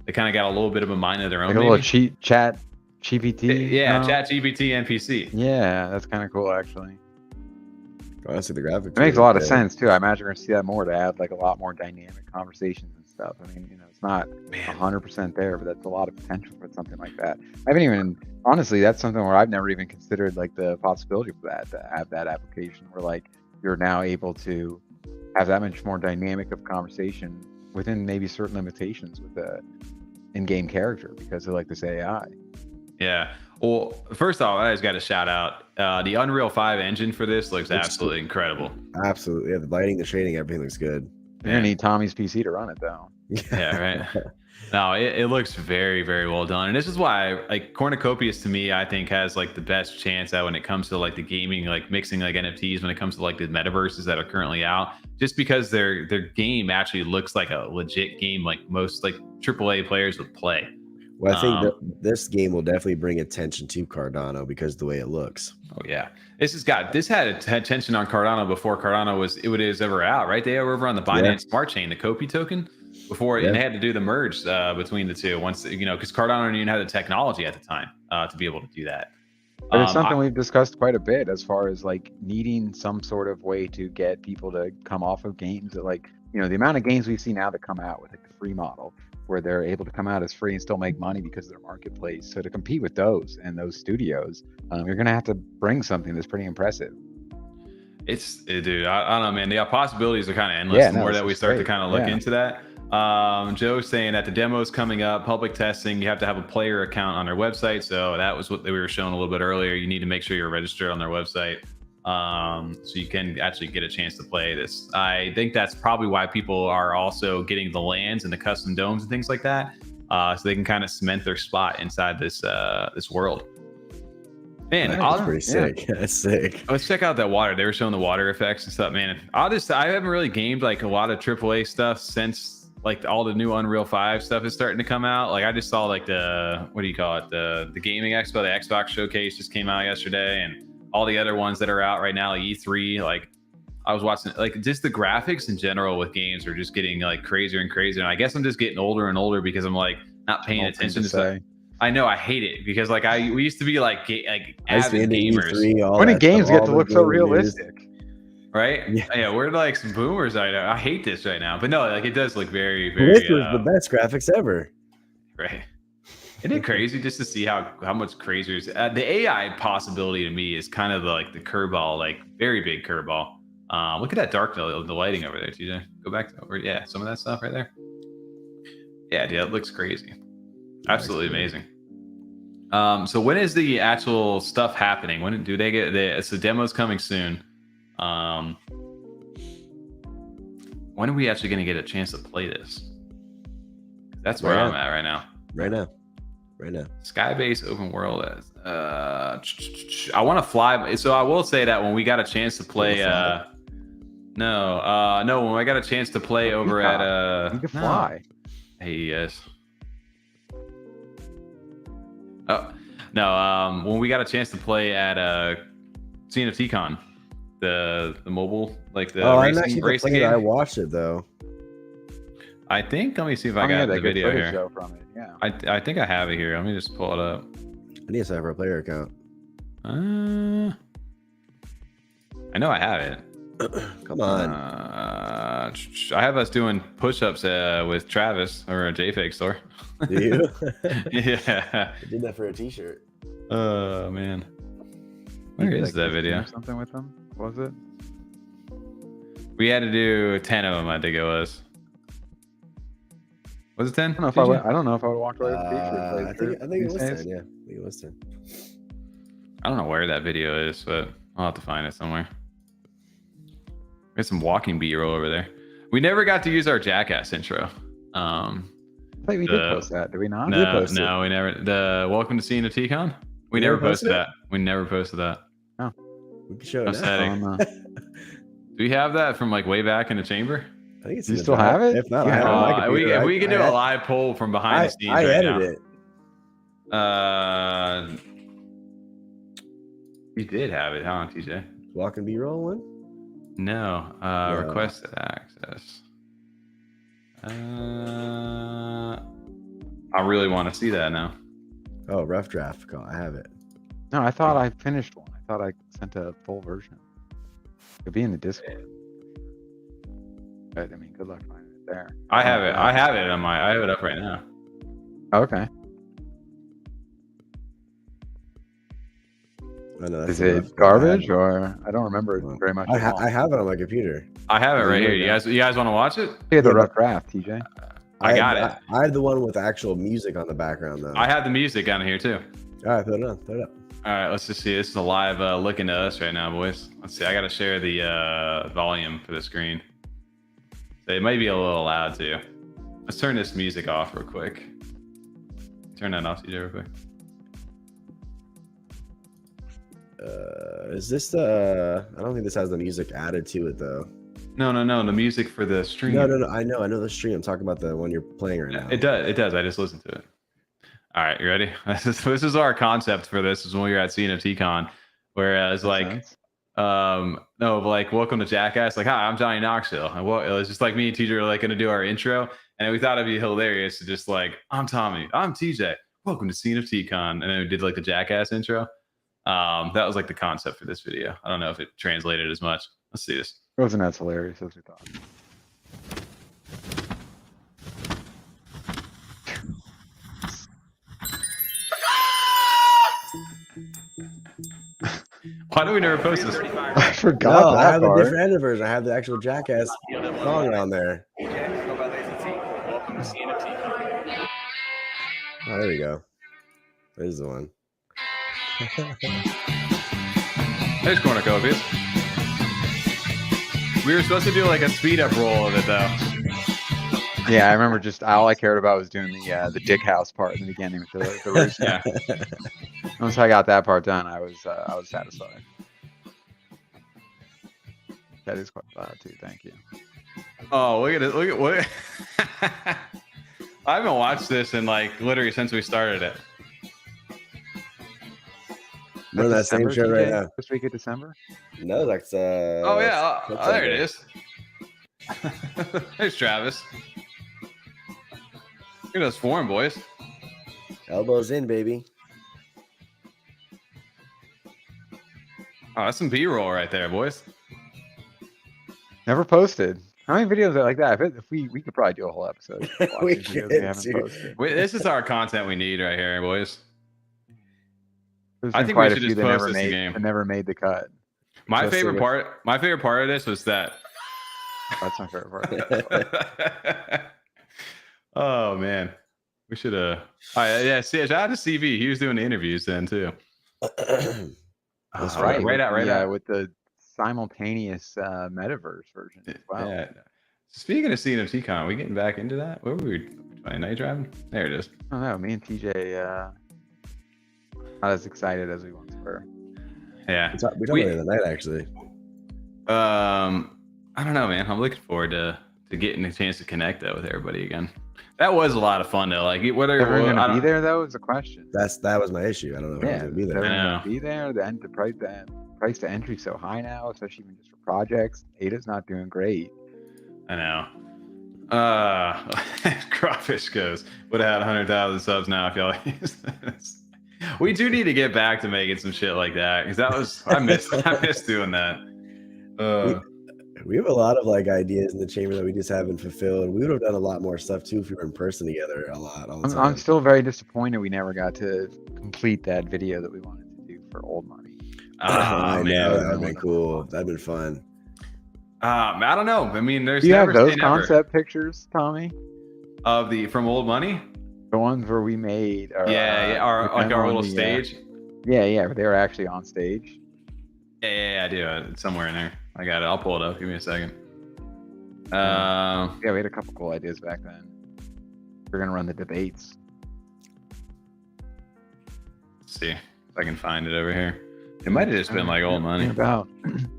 They kind of got a little bit of a mind of their own. Like a little chat GPT. Yeah, chat GPT NPC. Yeah, that's kind of cool actually. Honestly, the graphics. It makes a lot of sense too. I imagine we're gonna see that more to add like a lot more dynamic conversations and stuff. I mean, it's not 100% there, but that's a lot of potential for something like that. I haven't even honestly, that's something where I've never even considered like the possibility for that to have that application where like you're now able to have that much more dynamic of conversation within maybe certain limitations with the in-game character because of like this AI. Yeah. Well, first off, I just got to shout out the Unreal 5 engine for this looks absolutely incredible. Absolutely. Yeah, the lighting, the shading, everything looks good. You're gonna need Tommy's PC to run it though. Yeah, right. No, it looks very, very well done. And this is why like Cornucopias to me, I think has like the best chance out when it comes to like the gaming, like mixing like NFTs when it comes to like the metaverses that are currently out, just because their game actually looks like a legit game like most like AAA players would play. Well, I think that this game will definitely bring attention to Cardano because of the way it looks. Oh yeah, this had attention on Cardano before Cardano was ever out, right? They were over on the Binance Smart Chain, the Kopi token, before, and they had to do the merge between the two once, because Cardano didn't even have the technology at the time to be able to do that. But it's something we've discussed quite a bit as far as like needing some sort of way to get people to come off of games that, like, the amount of games we see now that come out with like the free model, where they're able to come out as free and still make money because of their marketplace. So to compete with those and those studios, you're going to have to bring something that's pretty impressive. Dude, I don't know, man. The possibilities are kind of endless the more that we start to kind of look into that. Joe's saying that the demo's coming up, public testing, you have to have a player account on their website. So that was what we were showing a little bit earlier. You need to make sure you're registered on their website. So you can actually get a chance to play this. I think that's probably why people are also getting the lands and the custom domes and things like that, so they can kind of cement their spot inside this world. Man, that's pretty sick. That's sick. Let's check out that water. They were showing the water effects and stuff, man. I haven't really gamed like a lot of AAA stuff since like all the new Unreal 5 stuff is starting to come out. Like I just saw like the gaming expo, the Xbox showcase just came out yesterday, and all the other ones that are out right now, like E3. Like I was watching, like just the graphics in general with games are just getting like crazier and crazier. And I guess I'm just getting older and older because I'm like not paying attention to stuff. I know, I hate it because like we used to be like avid gamers. When games get to look so realistic, right? Yeah, we're like some boomers. I hate this right now, but no, like it does look very, very. This was the best graphics ever. Right. Isn't it crazy just to see how much crazier is the AI possibility to me is kind of like the curveball, like very big curveball. Look at that dark, the lighting over there, TJ. Go back to some of that stuff right there. Yeah, dude, it looks crazy. Absolutely amazing. So when is the actual stuff happening? When do they get so the demo's coming soon? When are we actually going to get a chance to play this? That's where I'm at right now. Right now. Skybase open world. I want to fly. So I will say that when we got a chance to play, when I got a chance to play over at you can fly. Hey, yes. Oh no! When we got a chance to play at CNFT Con, the mobile, like the racing game. I watched it though. I think. Let me see if I got the video here. From it. Yeah. I think I have it here. Let me just pull it up. I need to sign up for a player account. I know I have it. Come on. I have us doing push-ups with Travis or a JFake store. Do you? Yeah. I did that for a t-shirt. Oh man. Where is that video? Something with them? Was it? We had to do 10 of them, I think it was. Was it 10? I don't know if I would walk away with a t-shirt. I think it was 10, yeah. I think it was 10. I don't know where that video is, but I'll have to find it somewhere. There's some walking B-roll over there. We never got to use our Jackass intro. I think we did post that. Did we not? No, we never. The Welcome to CNFT Con? We never posted that. We never posted that. Oh. We can show it now. Do we have that from like way back in the chamber? I think it's you still have it? If not, I have it. We can do a live poll from behind the scenes. I edited it. You did have it, huh, TJ? Walk and B-roll one? No. Requested access. I really want to see that now. Oh, rough draft call. I have it. No, I thought I finished one. I thought I sent a full version. It'd be in the Discord. But I mean, good luck finding it there. I have it. I have it on I have it up right now. Okay. Is it garbage or I don't remember it very much. I have it on my computer. I have it right here. You guys want to watch it? Yeah, the rough draft, TJ. I got it. I have the one with actual music on the background though. I have the music on here too. All right, throw it up. All right, let's just see. This is a live look into us right now, boys. Let's see. I got to share the volume for the screen. So it might be a little loud too. Let's turn this music off real quick. Turn that off, TJ, real quick. Is this the? I don't think this has the music added to it though. No. The music for the stream. No. I know the stream. I'm talking about the one you're playing right now. It does. I just listened to it. All right, you ready? This is our concept for this. Is when we were at CNFT Con, whereas like, sense. no, but like, welcome to Jackass. Like, hi, I'm Johnny Knoxville. And it was just like me and TJ were like going to do our intro, and we thought it'd be hilarious to just like, I'm Tommy, I'm TJ. Welcome to CNFT Con, and then we did like the Jackass intro. That was like the concept for this video. I don't know if it translated as much. Let's see this. It wasn't as hilarious as we thought. Why do we never post this? I forgot No, I that have part. a different editor version. I have the actual Jackass song on there. Oh, there we go. There's the one. There's cornucopias. We were supposed to do like a speed up roll of it though. Yeah, I remember just all I cared about was doing the dick house part in the beginning with the roost. Yeah. Once I got that part done, I was satisfied. That is quite loud too. Thank you. Oh, look at it! Look at what. I haven't watched this in like literally since we started it. We're in that same December, shirt right TJ? now. First week of December. No, that's Oh yeah, there it September. is. There's Travis. Look at those foreign boys. Elbows in, baby. Oh, that's some B-roll right there, boys. Never posted. How many videos are like that? If we could probably do a whole episode. We Watching videos could, haven't dude. posted. This is our content we need right here, boys. There's I been think we quite a should few just that post never this made game. that never made the cut. My Just favorite see part. My favorite part of this was that. That's my favorite part. Oh man, we should have. Yeah, see, shout out to CV. He was doing the interviews then too. That's right, right. right out. With the simultaneous metaverse version as well. Yeah. Speaking of CNFT Con, are we getting back into that? Where were we? Night driving? There it is. I don't know. Me and TJ not as excited as we once were. Yeah. We talked about it the night, actually. I don't know, man. I'm looking forward to getting a chance to connect though with everybody again. That was a lot of fun though. Like whether Everyone gonna be there though is a question. That was my issue. I don't know if I was gonna be there. Everyone I know. gonna be there. The price to entry so high now, especially even just for projects. Ada's not doing great. I know. Crawfish goes. Would have had 100,000 subs now if y'all used this. We do need to get back to making some shit like that because that was I miss doing that. We have a lot of like ideas in the chamber that we just haven't fulfilled. We would have done a lot more stuff too if we were in person together a lot all the time. I'm still very disappointed we never got to complete that video that we wanted to do for old money. I man. know that would have been cool. That'd been fun. I don't know. I mean, there's Do you have never those say never. concept pictures, Tommy? Of the from Old Money. The ones where we made our, Our with like them our on little the, stage. Yeah, but they were actually on stage. Yeah, I do. It's somewhere in there. I got it. I'll pull it up. Give me a second. Yeah, we had a couple cool ideas back then. We're gonna run the debates. Let's see if I can find it over here. It might have just been like Old Money. About. And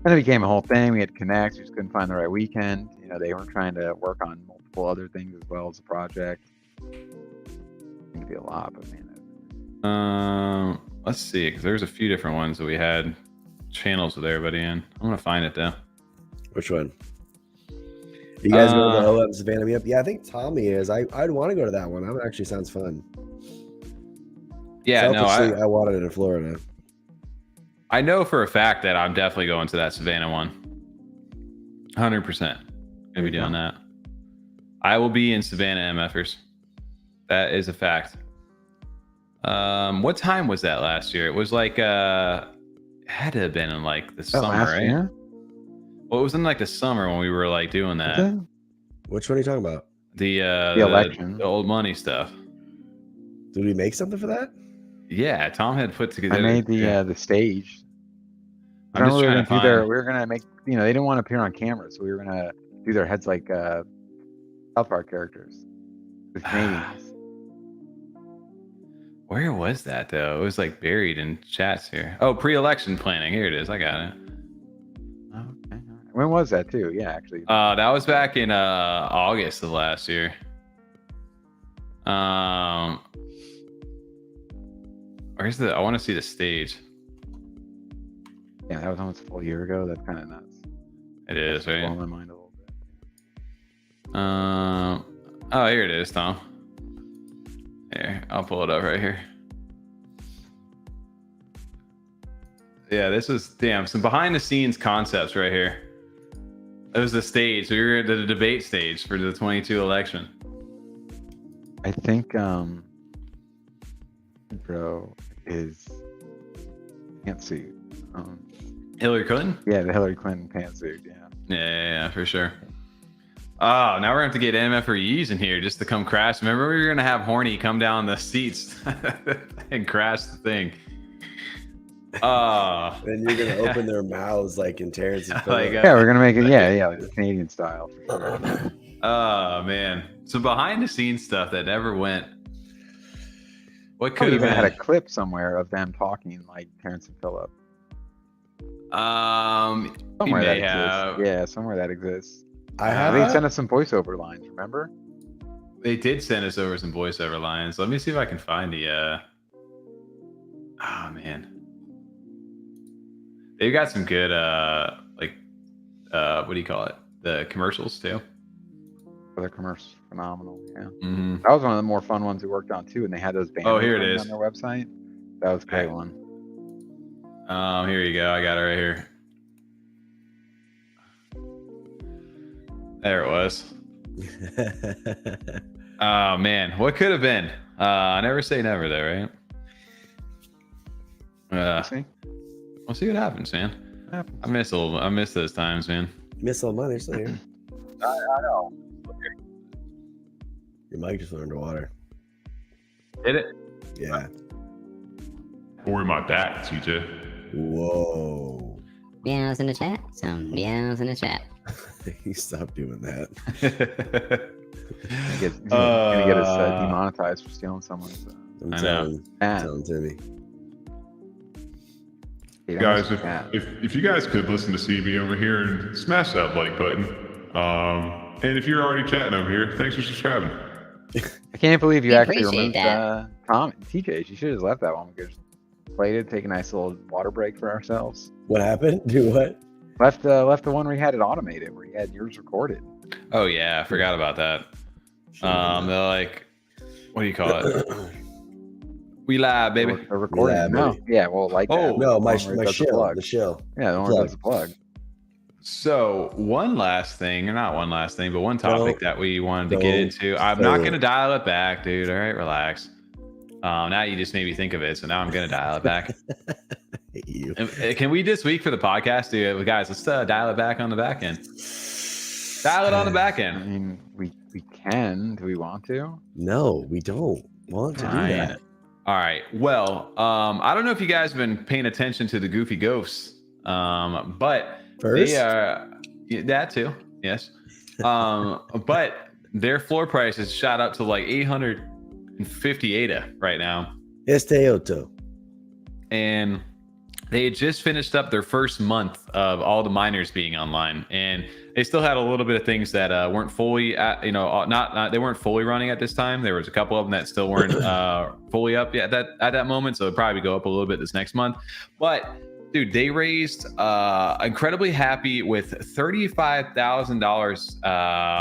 it became a whole thing. We had to connect. We just couldn't find the right weekend. You know, they were trying to work on multiple other things as well as the project. It could be a lot, but man. Let's see, because there's a few different ones that we had channels with everybody in. I'm gonna find it though. Which one? You guys go to the OM Savannah meetup? Yeah, I think Tommy is. I'd want to go to that one. That actually sounds fun. Yeah, no, Selfishly, I wanted it in Florida. I know for a fact that I'm definitely going to that Savannah one. 100%. Gonna be doing that. I will be in Savannah MFers. That is a fact. What time was that last year? It was like it had to have been in like the summer, right? Year? Well, it was in like the summer when we were like doing that. Okay. Which one are you talking about? The election. the Old Money stuff. Did we make something for that? Yeah, Tom had put together. I made the stage. I'm just trying to find. We were gonna make, they didn't want to appear on camera, so we were gonna do their heads like South Park characters with Canadians. Where was that though? It was like buried in chats here. Oh, pre-election planning. Here it is. I got it. Okay. When was that too? Yeah, actually. That was back in August of last year. Where's the? I want to see the stage. Yeah, that was almost a full year ago. That's kind of nuts. It is, Blowing right? my mind a little bit. Oh, here it is, Tom. Here, I'll pull it up right here. Yeah, this was some behind the scenes concepts right here. It was the stage. We were at the debate stage for the 22 election. I think bro is pantsuit. Hillary Clinton? Yeah, the Hillary Clinton pantsuit. Yeah. Yeah, for sure. Oh, now we're gonna have to get MFREs in here just to come crash. Remember, we were gonna have Horny come down the seats and crash the thing. Then you're gonna open their mouths like in Terrence and Like, Phillip. Yeah, we're gonna make it. Yeah, like the Canadian style. For sure. Oh man, some behind the scenes stuff that never went. What Could could have even had a been? clip somewhere of them talking like Terrence and Phillip. You Somewhere may that have. exists. Yeah, somewhere that exists. I have They sent us some voiceover lines. Remember? They did send us over some voiceover lines. Let me see if I can find the. Oh man, they've got some good what do you call it? The commercials too. The commercials, phenomenal. Yeah, Mm-hmm. that was one of the more fun ones we worked on too. And they had those banners Oh, here it running is. on their website. That was a great Okay. one. Here you go. I got it right here. There it was. Oh man, what could have been? Never say never, though, right? See? We'll see what happens, man. I miss those times, man. Miss all mine, they're still here. I know. Your mic just went underwater. Did it? Yeah. Or my back, TJ. Whoa. Meows in the chat. Some meows in the chat. You stop doing that. He's gonna get us demonetized for stealing someone's. I'm I know. telling, ad. telling Timmy. Hey, Guys, almost forgot. if you guys could listen to CB over here and smash that like button. And if you're already chatting over here, thanks for subscribing. I can't believe you We actually appreciate removed that. Tom TJ. You should have left that one. We could just played it, take a nice little water break for ourselves. What happened? Do what? Left the one where you had it automated, where you had yours recorded. Oh yeah, I forgot about that. They're like, what do you call it? We live, baby. The recording. Yeah, no, baby. yeah, well, like Oh, that. No, The my one where it does the shill. plug. The shill. Yeah, the one where it does the plug. So one last thing, or not one last thing, but one topic that we wanted to get don't into. I'm not gonna dial it back, dude. All right, relax. Now you just made me think of it, so now I'm gonna dial it back. Hate you. Can we this week for the podcast, dude? Guys, let's dial it back on the back end. Dial it on the back I end. mean, we can. Do we want to? No, we don't want to do Fine. that. All right. Well, I don't know if you guys have been paying attention to the Goofy Ghosts, but First, they are that too. Yes. But their floor price has shot up to like 850 ADA right now. Esteoto. And they had just finished up their first month of all the miners being online, and they still had a little bit of things that weren't fully they weren't fully running at this time. There was a couple of them that still weren't fully up yet at that moment, so it'll probably go up a little bit this next month. But dude, they raised incredibly happy with $35,000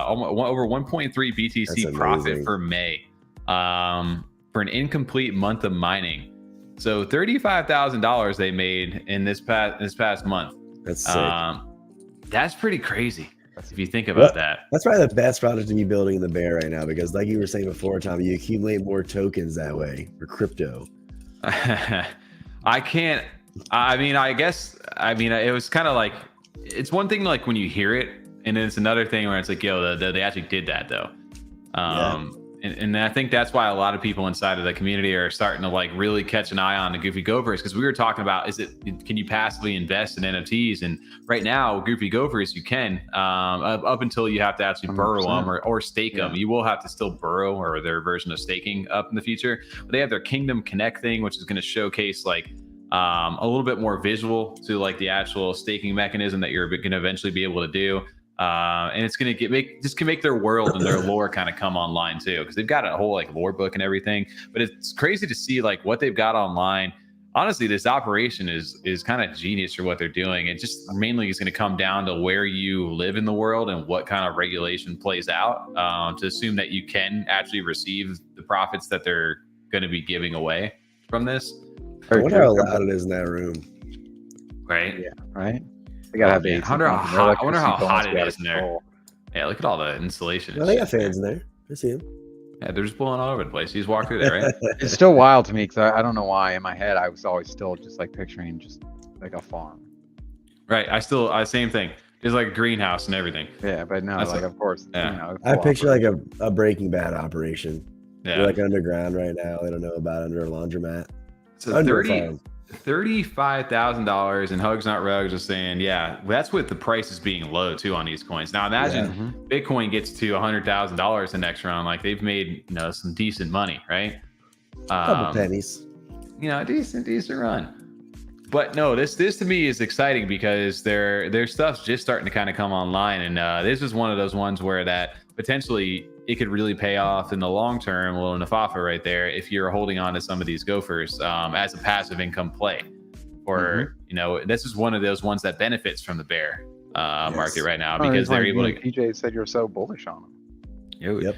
over 1.3 BTC profit amazing. for May for an incomplete month of mining. So $35,000 they made in this past month. That's sick. That's pretty crazy if you think about That's probably the best project to be building in the bear right now, because like you were saying before, Tom, you accumulate more tokens that way for crypto. that. It was kind of like, it's one thing like when you hear it, and then it's another thing where it's like, yo, they actually did that though. And I think that's why a lot of people inside of the community are starting to like really catch an eye on the Goofy Gophers, because we were talking about, can you passively invest in NFTs? And right now, Goofy Gophers, you can, up until you have to actually burrow 100%. them or stake them. You will have to still burrow, or their version of staking up in the future. But they have their Kingdom Connect thing, which is going to showcase like a little bit more visual to like the actual staking mechanism that you're going to eventually be able to do. And it's going to make their world and their lore kind of come online too, because they've got a whole like lore book and everything. But it's crazy to see like what they've got online. Honestly, this operation is kind of genius for what they're doing. It just mainly is going to come down to where you live in the world and what kind of regulation plays out, to assume that you can actually receive the profits that they're going to be giving away from this. I wonder how loud it is in that room. Right? Yeah, right. They gotta have the. I wonder how hot it is in there. Yeah, look at all the insulation. Well, they got fans in there. I see them. Yeah, they're just blowing all over the place. You just walk through there, right? It's still wild to me because I don't know why in my head I was always still just like picturing just like a farm. Right. I same thing. It's like a greenhouse and everything. Yeah, but no, That's like of course. Yeah. You know, I picture like a Breaking Bad operation. Yeah. They're like underground right now. They don't know about under a laundromat. So $35,000, and Hugs Not Rugs is saying, yeah, that's with the prices being low too on these coins. Now imagine Bitcoin gets to $100,000 the next round, like they've made some decent money, right? Couple pennies. A decent run. But no, this to me is exciting because their stuff's just starting to kind of come online, and this is one of those ones where that potentially it could really pay off in the long term. A little Nafafa right there if you're holding on to some of these gophers as a passive income play, or this is one of those ones that benefits from the bear market right now because they're able to. PJ said you're so bullish on them. Yep.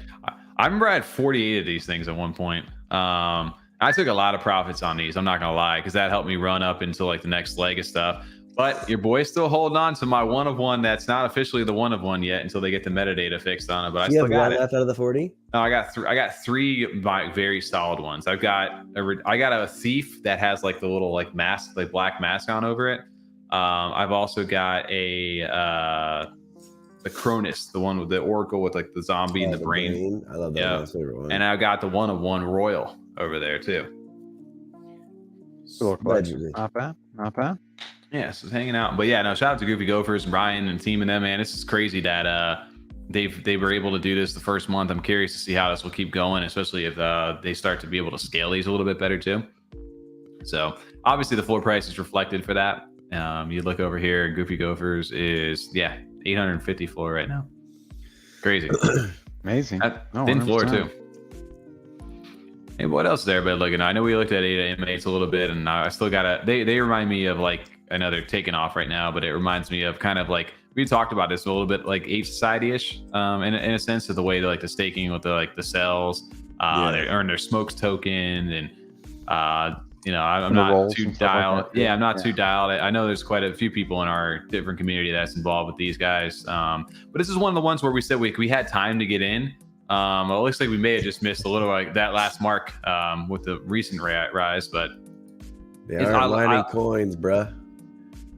I remember I had 48 of these things at one point. I took a lot of profits on these. I'm not gonna lie, because that helped me run up into like the next leg of stuff. But your boy's still holding on to my one of one that's not officially the one of one yet until they get the metadata fixed on it. But I still got it. Left out of the 40? No, I got three very solid ones. I got a thief that has like the little like mask, like black mask on over it. I've also got the Cronus, the one with the Oracle with like the zombie and the brain. I love that. Yeah. That's my favorite one. And I got the one of one Royal over there too. Not bad. Not bad. Yeah, so hanging out. But yeah, no, shout out to Goofy Gophers and Brian and team and them, man. This is crazy that they were able to do this the first month. I'm curious to see how this will keep going, especially if they start to be able to scale these a little bit better too. So obviously the floor price is reflected for that. You look over here, Goofy Gophers is 850 floor right now. Crazy. Amazing. Thin floor too. Hey, what else is everybody looking at? I know we looked at ADA inmates a little bit, and I still got they remind me of like, I know they're taking off right now, but it reminds me of kind of like, we talked about this a little bit like H Society-ish in a sense of the way they like the staking with the cells, they earn their smokes token, and I'm not too dialed. Like I'm not too dialed. I know there's quite a few people in our different community that's involved with these guys, but this is one of the ones where we said we had time to get in. Well, it looks like we may have just missed a little like that last mark with the recent rise, but they aren't mining coins, bruh.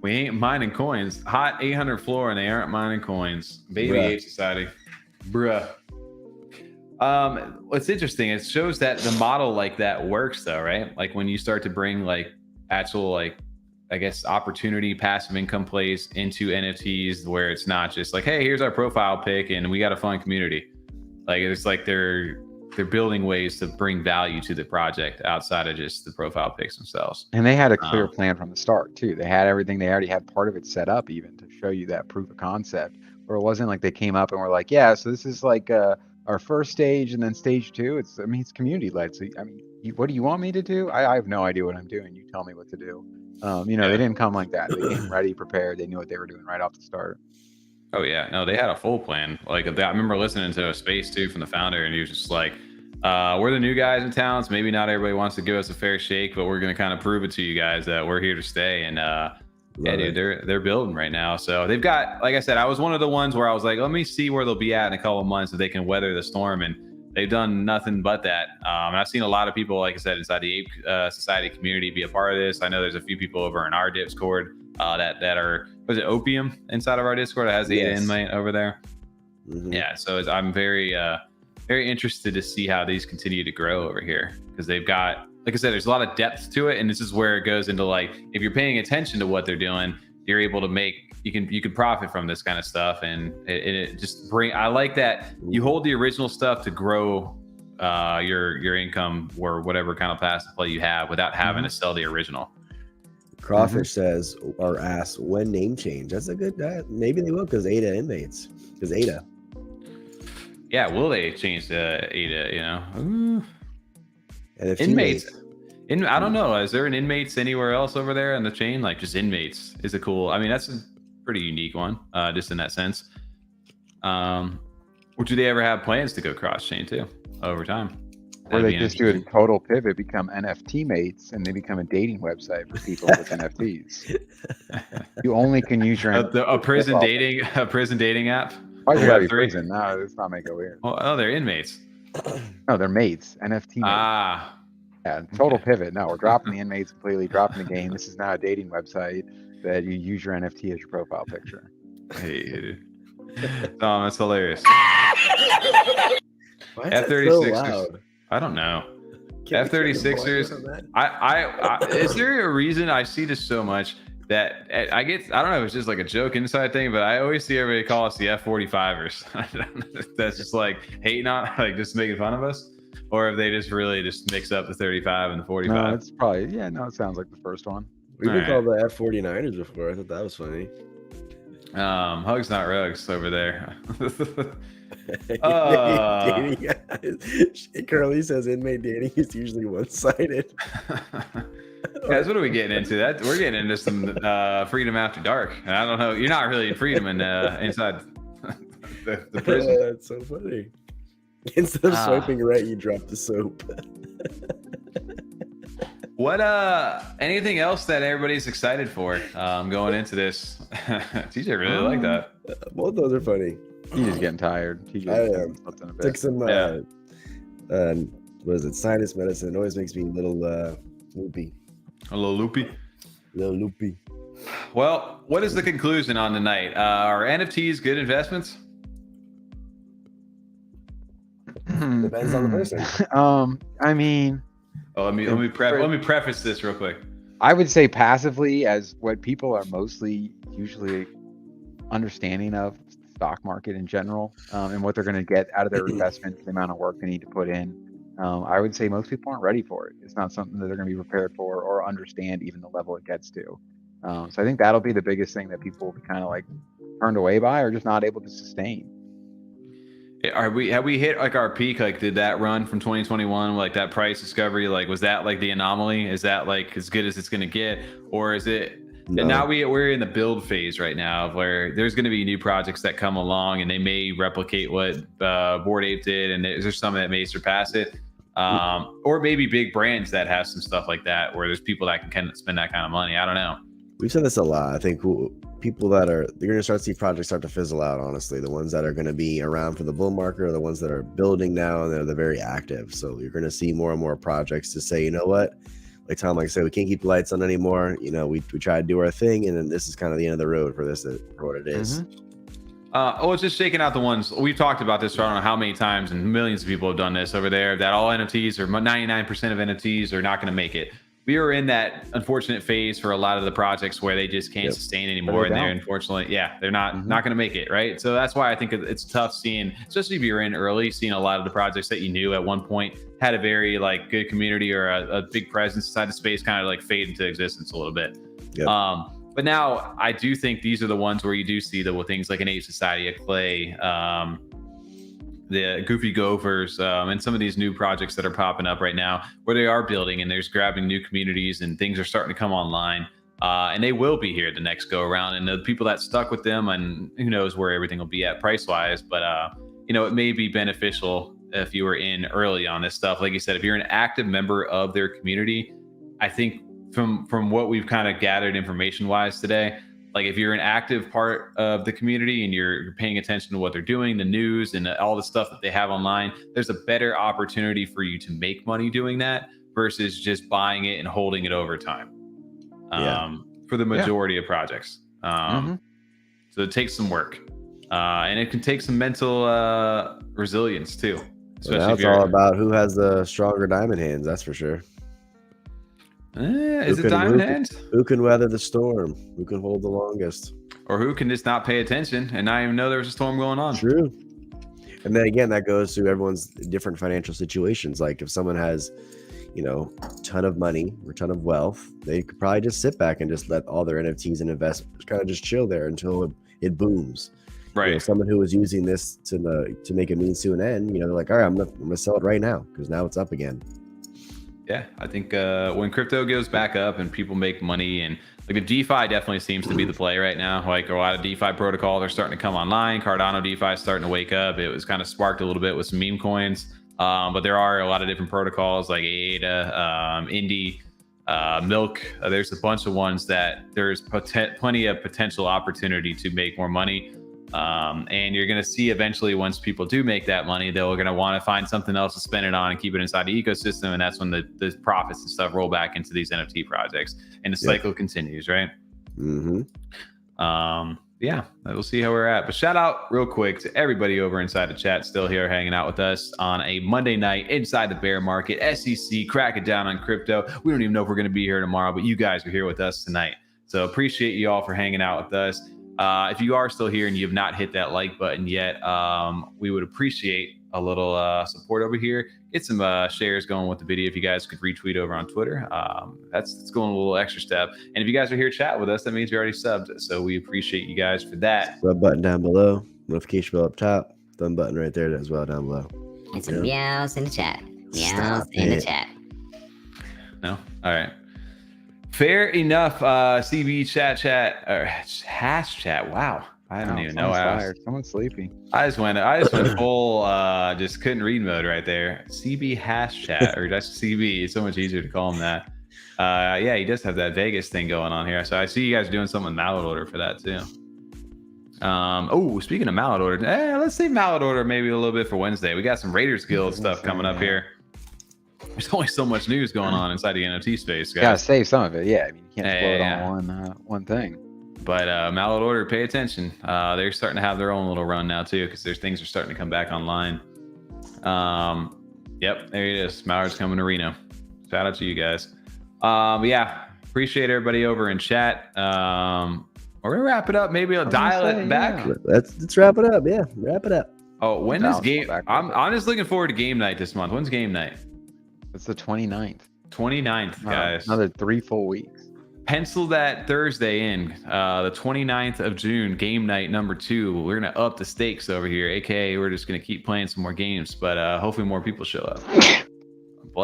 We ain't mining coins. Hot 800 floor, and they aren't mining coins. Baby H Society, bruh. What's interesting, it shows that the model like that works though, right? Like when you start to bring like actual like, I guess, opportunity passive income plays into NFTs, where it's not just like, hey, here's our profile pic and we got a fun community. Like it's like they're building ways to bring value to the project outside of just the profile pics themselves. And they had a clear plan from the start too. They had everything. They already had part of it set up even to show you that proof of concept. Where it wasn't like they came up and were like, yeah, so this is like our first stage and then stage two. It's community led. So what do you want me to do? I have no idea what I'm doing. You tell me what to do. They didn't come like that. They came ready, prepared. They knew what they were doing right off the start. Oh yeah, no, they had a full plan. Like I remember listening to a space too from the founder, and he was just like, we're the new guys in town, so maybe not everybody wants to give us a fair shake, but we're gonna kind of prove it to you guys that we're here to stay. And dude, they're building right now. So they've got, like I said, I was one of the ones where I was like, let me see where they'll be at in a couple of months if they can weather the storm, and they've done nothing but that. And I've seen a lot of people, like I said, inside the Ape Society community be a part of this. I know there's a few people over in our Discord that are, was it Opium inside of our Discord? It has the inmate over there. Mm-hmm. Yeah, so I'm very interested to see how these continue to grow over here, because they've got, like I said, there's a lot of depth to it, and this is where it goes into like, if you're paying attention to what they're doing, you're able to make, you can profit from this kind of stuff, and it just I like that you hold the original stuff to grow your income or whatever kind of passive play you have without having to sell the original. Crawfish says or asks when name change. That's a good. Maybe they will because ADA inmates. Because ADA. Yeah, will they change the ADA? You know, Ooh. NFT Inmates. mates. I don't know. Is there an inmates anywhere else over there on the chain? Like just inmates is a cool. I mean, that's a pretty unique one, just in that sense. Or do they ever have plans to go cross chain too over time? Or they just do a total pivot, become NFT mates, and they become a dating website for people with NFTs. You only can use your a prison dating app. Why is it gotta be prison? No, let's not make it weird. Oh, they're inmates. No, they're mates. NFT mates. Ah. Yeah, total pivot. No, we're dropping the inmates completely, dropping the game. This is now a dating website that you use your NFT as your profile picture. Hey, Tom, that's hilarious. F36ers. I don't know. F36ers. Is there a reason I see this so much that I don't know if it's just like a joke inside thing, but I always see everybody call us the F45ers. I don't know if that's just like hating on, like just making fun of us, or if they just really just mix up the 35 and the 45. No, it's probably, it sounds like the first one. We've been called the F49ers before. I thought that was funny. Hugs not rugs over there. Curly says inmate dating is usually one-sided. Guys, what are we getting into? That we're getting into some freedom after dark. And I don't know. You're not really in freedom inside the prison. That's so funny. Instead of swiping right, you drop the soap. What anything else that everybody's excited for going into this? TJ really like that. Both those are funny. He's just getting tired. Took some what is it, sinus medicine. It always makes me a little loopy. A little loopy. Well, what is the conclusion on the night? Are NFTs good investments? Depends on the person. I mean, let me preface this real quick. I would say passively, as what people are mostly usually understanding of the stock market in general, and what they're going to get out of their investment, the amount of work they need to put in. I would say most people aren't ready for it. It's not something that they're going to be prepared for or understand even the level it gets to. So I think that'll be the biggest thing that people will be kind of like turned away by or just not able to sustain. Have we hit like our peak? Like, did that run from 2021, like that price discovery? Like, was that like the anomaly? Is that like as good as it's going to get, or is it? No. And now we're in the build phase right now, where there's going to be new projects that come along, and they may replicate what Bored Ape did, and there's some that may surpass it, or maybe big brands that have some stuff like that, where there's people that can kind of spend that kind of money. I don't know. We've said this a lot. I think people they're going to start to see projects start to fizzle out. Honestly, the ones that are going to be around for the bull market are the ones that are building now, and they're very active. So you're going to see more and more projects to say, you know what, like Tom, like I said, we can't keep the lights on anymore. You know, we try to do our thing, and then this is kind of the end of the road for this, for what it is. It's just shaking out the ones we've talked about this. I don't know how many times, and millions of people have done this over there. That all NFTs or 99% of NFTs are not going to make it. We are in that unfortunate phase for a lot of the projects where they just can't sustain anymore, and they're unfortunately, they're not going to make it, right? So that's why I think it's tough seeing, especially if you're in early, seeing a lot of the projects that you knew at one point had a very like good community or a big presence inside the space kind of like fade into existence a little bit. But now I do think these are the ones where you do see the things like an Ape Society, a Clay, the Goofy Gophers, and some of these new projects that are popping up right now where they are building and there's grabbing new communities and things are starting to come online, and they will be here the next go around, and the people that stuck with them, and who knows where everything will be at price wise, but it may be beneficial if you were in early on this stuff. Like you said, if you're an active member of their community, I think from what we've kind of gathered information wise today, like if you're an active part of the community and you're paying attention to what they're doing, the news and all the stuff that they have online, there's a better opportunity for you to make money doing that versus just buying it and holding it over time for the majority of projects. So it takes some work, and it can take some mental resilience too. Now it's all about who has the stronger diamond hands, that's for sure. Is it diamond hands? Who can weather the storm? Who can hold the longest? Or who can just not pay attention and not even know there was a storm going on? True. And then again, that goes to everyone's different financial situations. Like if someone has, ton of money or ton of wealth, they could probably just sit back and just let all their NFTs and investments kind of just chill there until it booms. Right. Someone who was using this to make a means to an end, they're like, all right, I'm gonna sell it right now because now it's up again. Yeah, I think when crypto goes back up and people make money, and like the DeFi definitely seems to be the play right now. Like a lot of DeFi protocols are starting to come online. Cardano DeFi is starting to wake up. It was kind of sparked a little bit with some meme coins, but there are a lot of different protocols like ADA, Indy, Milk. There's a bunch of ones that there's plenty of potential opportunity to make more money. And you're going to see eventually once people do make that money, they're going to want to find something else to spend it on and keep it inside the ecosystem. And that's when the profits and stuff roll back into these NFT projects and the cycle continues, right? Mm-hmm. Yeah, we'll see how we're at. But shout out real quick to everybody over inside the chat still here hanging out with us on a Monday night inside the bear market. SEC cracking down on crypto. We don't even know if we're going to be here tomorrow, but you guys are here with us tonight. So appreciate you all for hanging out with us. If you are still here and you have not hit that like button yet, we would appreciate a little support over here. Get some shares going with the video. If you guys could retweet over on Twitter, that's going a little extra step. And if you guys are here chat with us, that means you're already subbed. So we appreciate you guys for that. Sub button down below, notification bell up top, thumb button right there as well down below. And some meows in the chat. Meows Stop in it. the chat. No? All right. Fair enough. CB chat or hash chat. Wow. I don't even know. Someone's sleepy. I just went full just couldn't read mode right there. CB hash chat or just CB. It's so much easier to call him that. Yeah, he does have that Vegas thing going on here. So I see you guys doing something with mallet order for that too. Oh, speaking of mallet order, let's save mallet order maybe a little bit for Wednesday. We got some Raiders Guild stuff coming up here. There's only so much news going on inside the NFT space, guys. Gotta save some of it. Yeah, I mean, you can't blow it Yeah. on one thing. But mallet order, pay attention. They're starting to have their own little run now too, because there's things are starting to come back online. Yep, there it is. Mallard's coming to Reno. Shout out to you guys. Yeah, appreciate everybody over in chat. We're gonna wrap it up. Maybe I'll dial it back. Yeah. Let's wrap it up. Yeah, wrap it up. Oh, when is game? I'm just looking forward to game night this month. When's game night? It's the 29th. 29th, guys. Another 3 full weeks. Pencil that Thursday in, the 29th of June, game night number 2. We're going to up the stakes over here, aka we're just going to keep playing some more games, but hopefully more people show up. I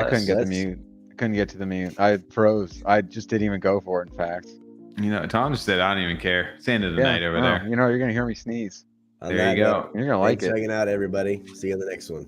couldn't get the mute. I couldn't get to the mute. I froze. I just didn't even go for it, in fact. Tom just said, I don't even care. It's the end of the night over there. You're going to hear me sneeze. There you go. You're going to like it. Checking out, everybody. See you in the next one.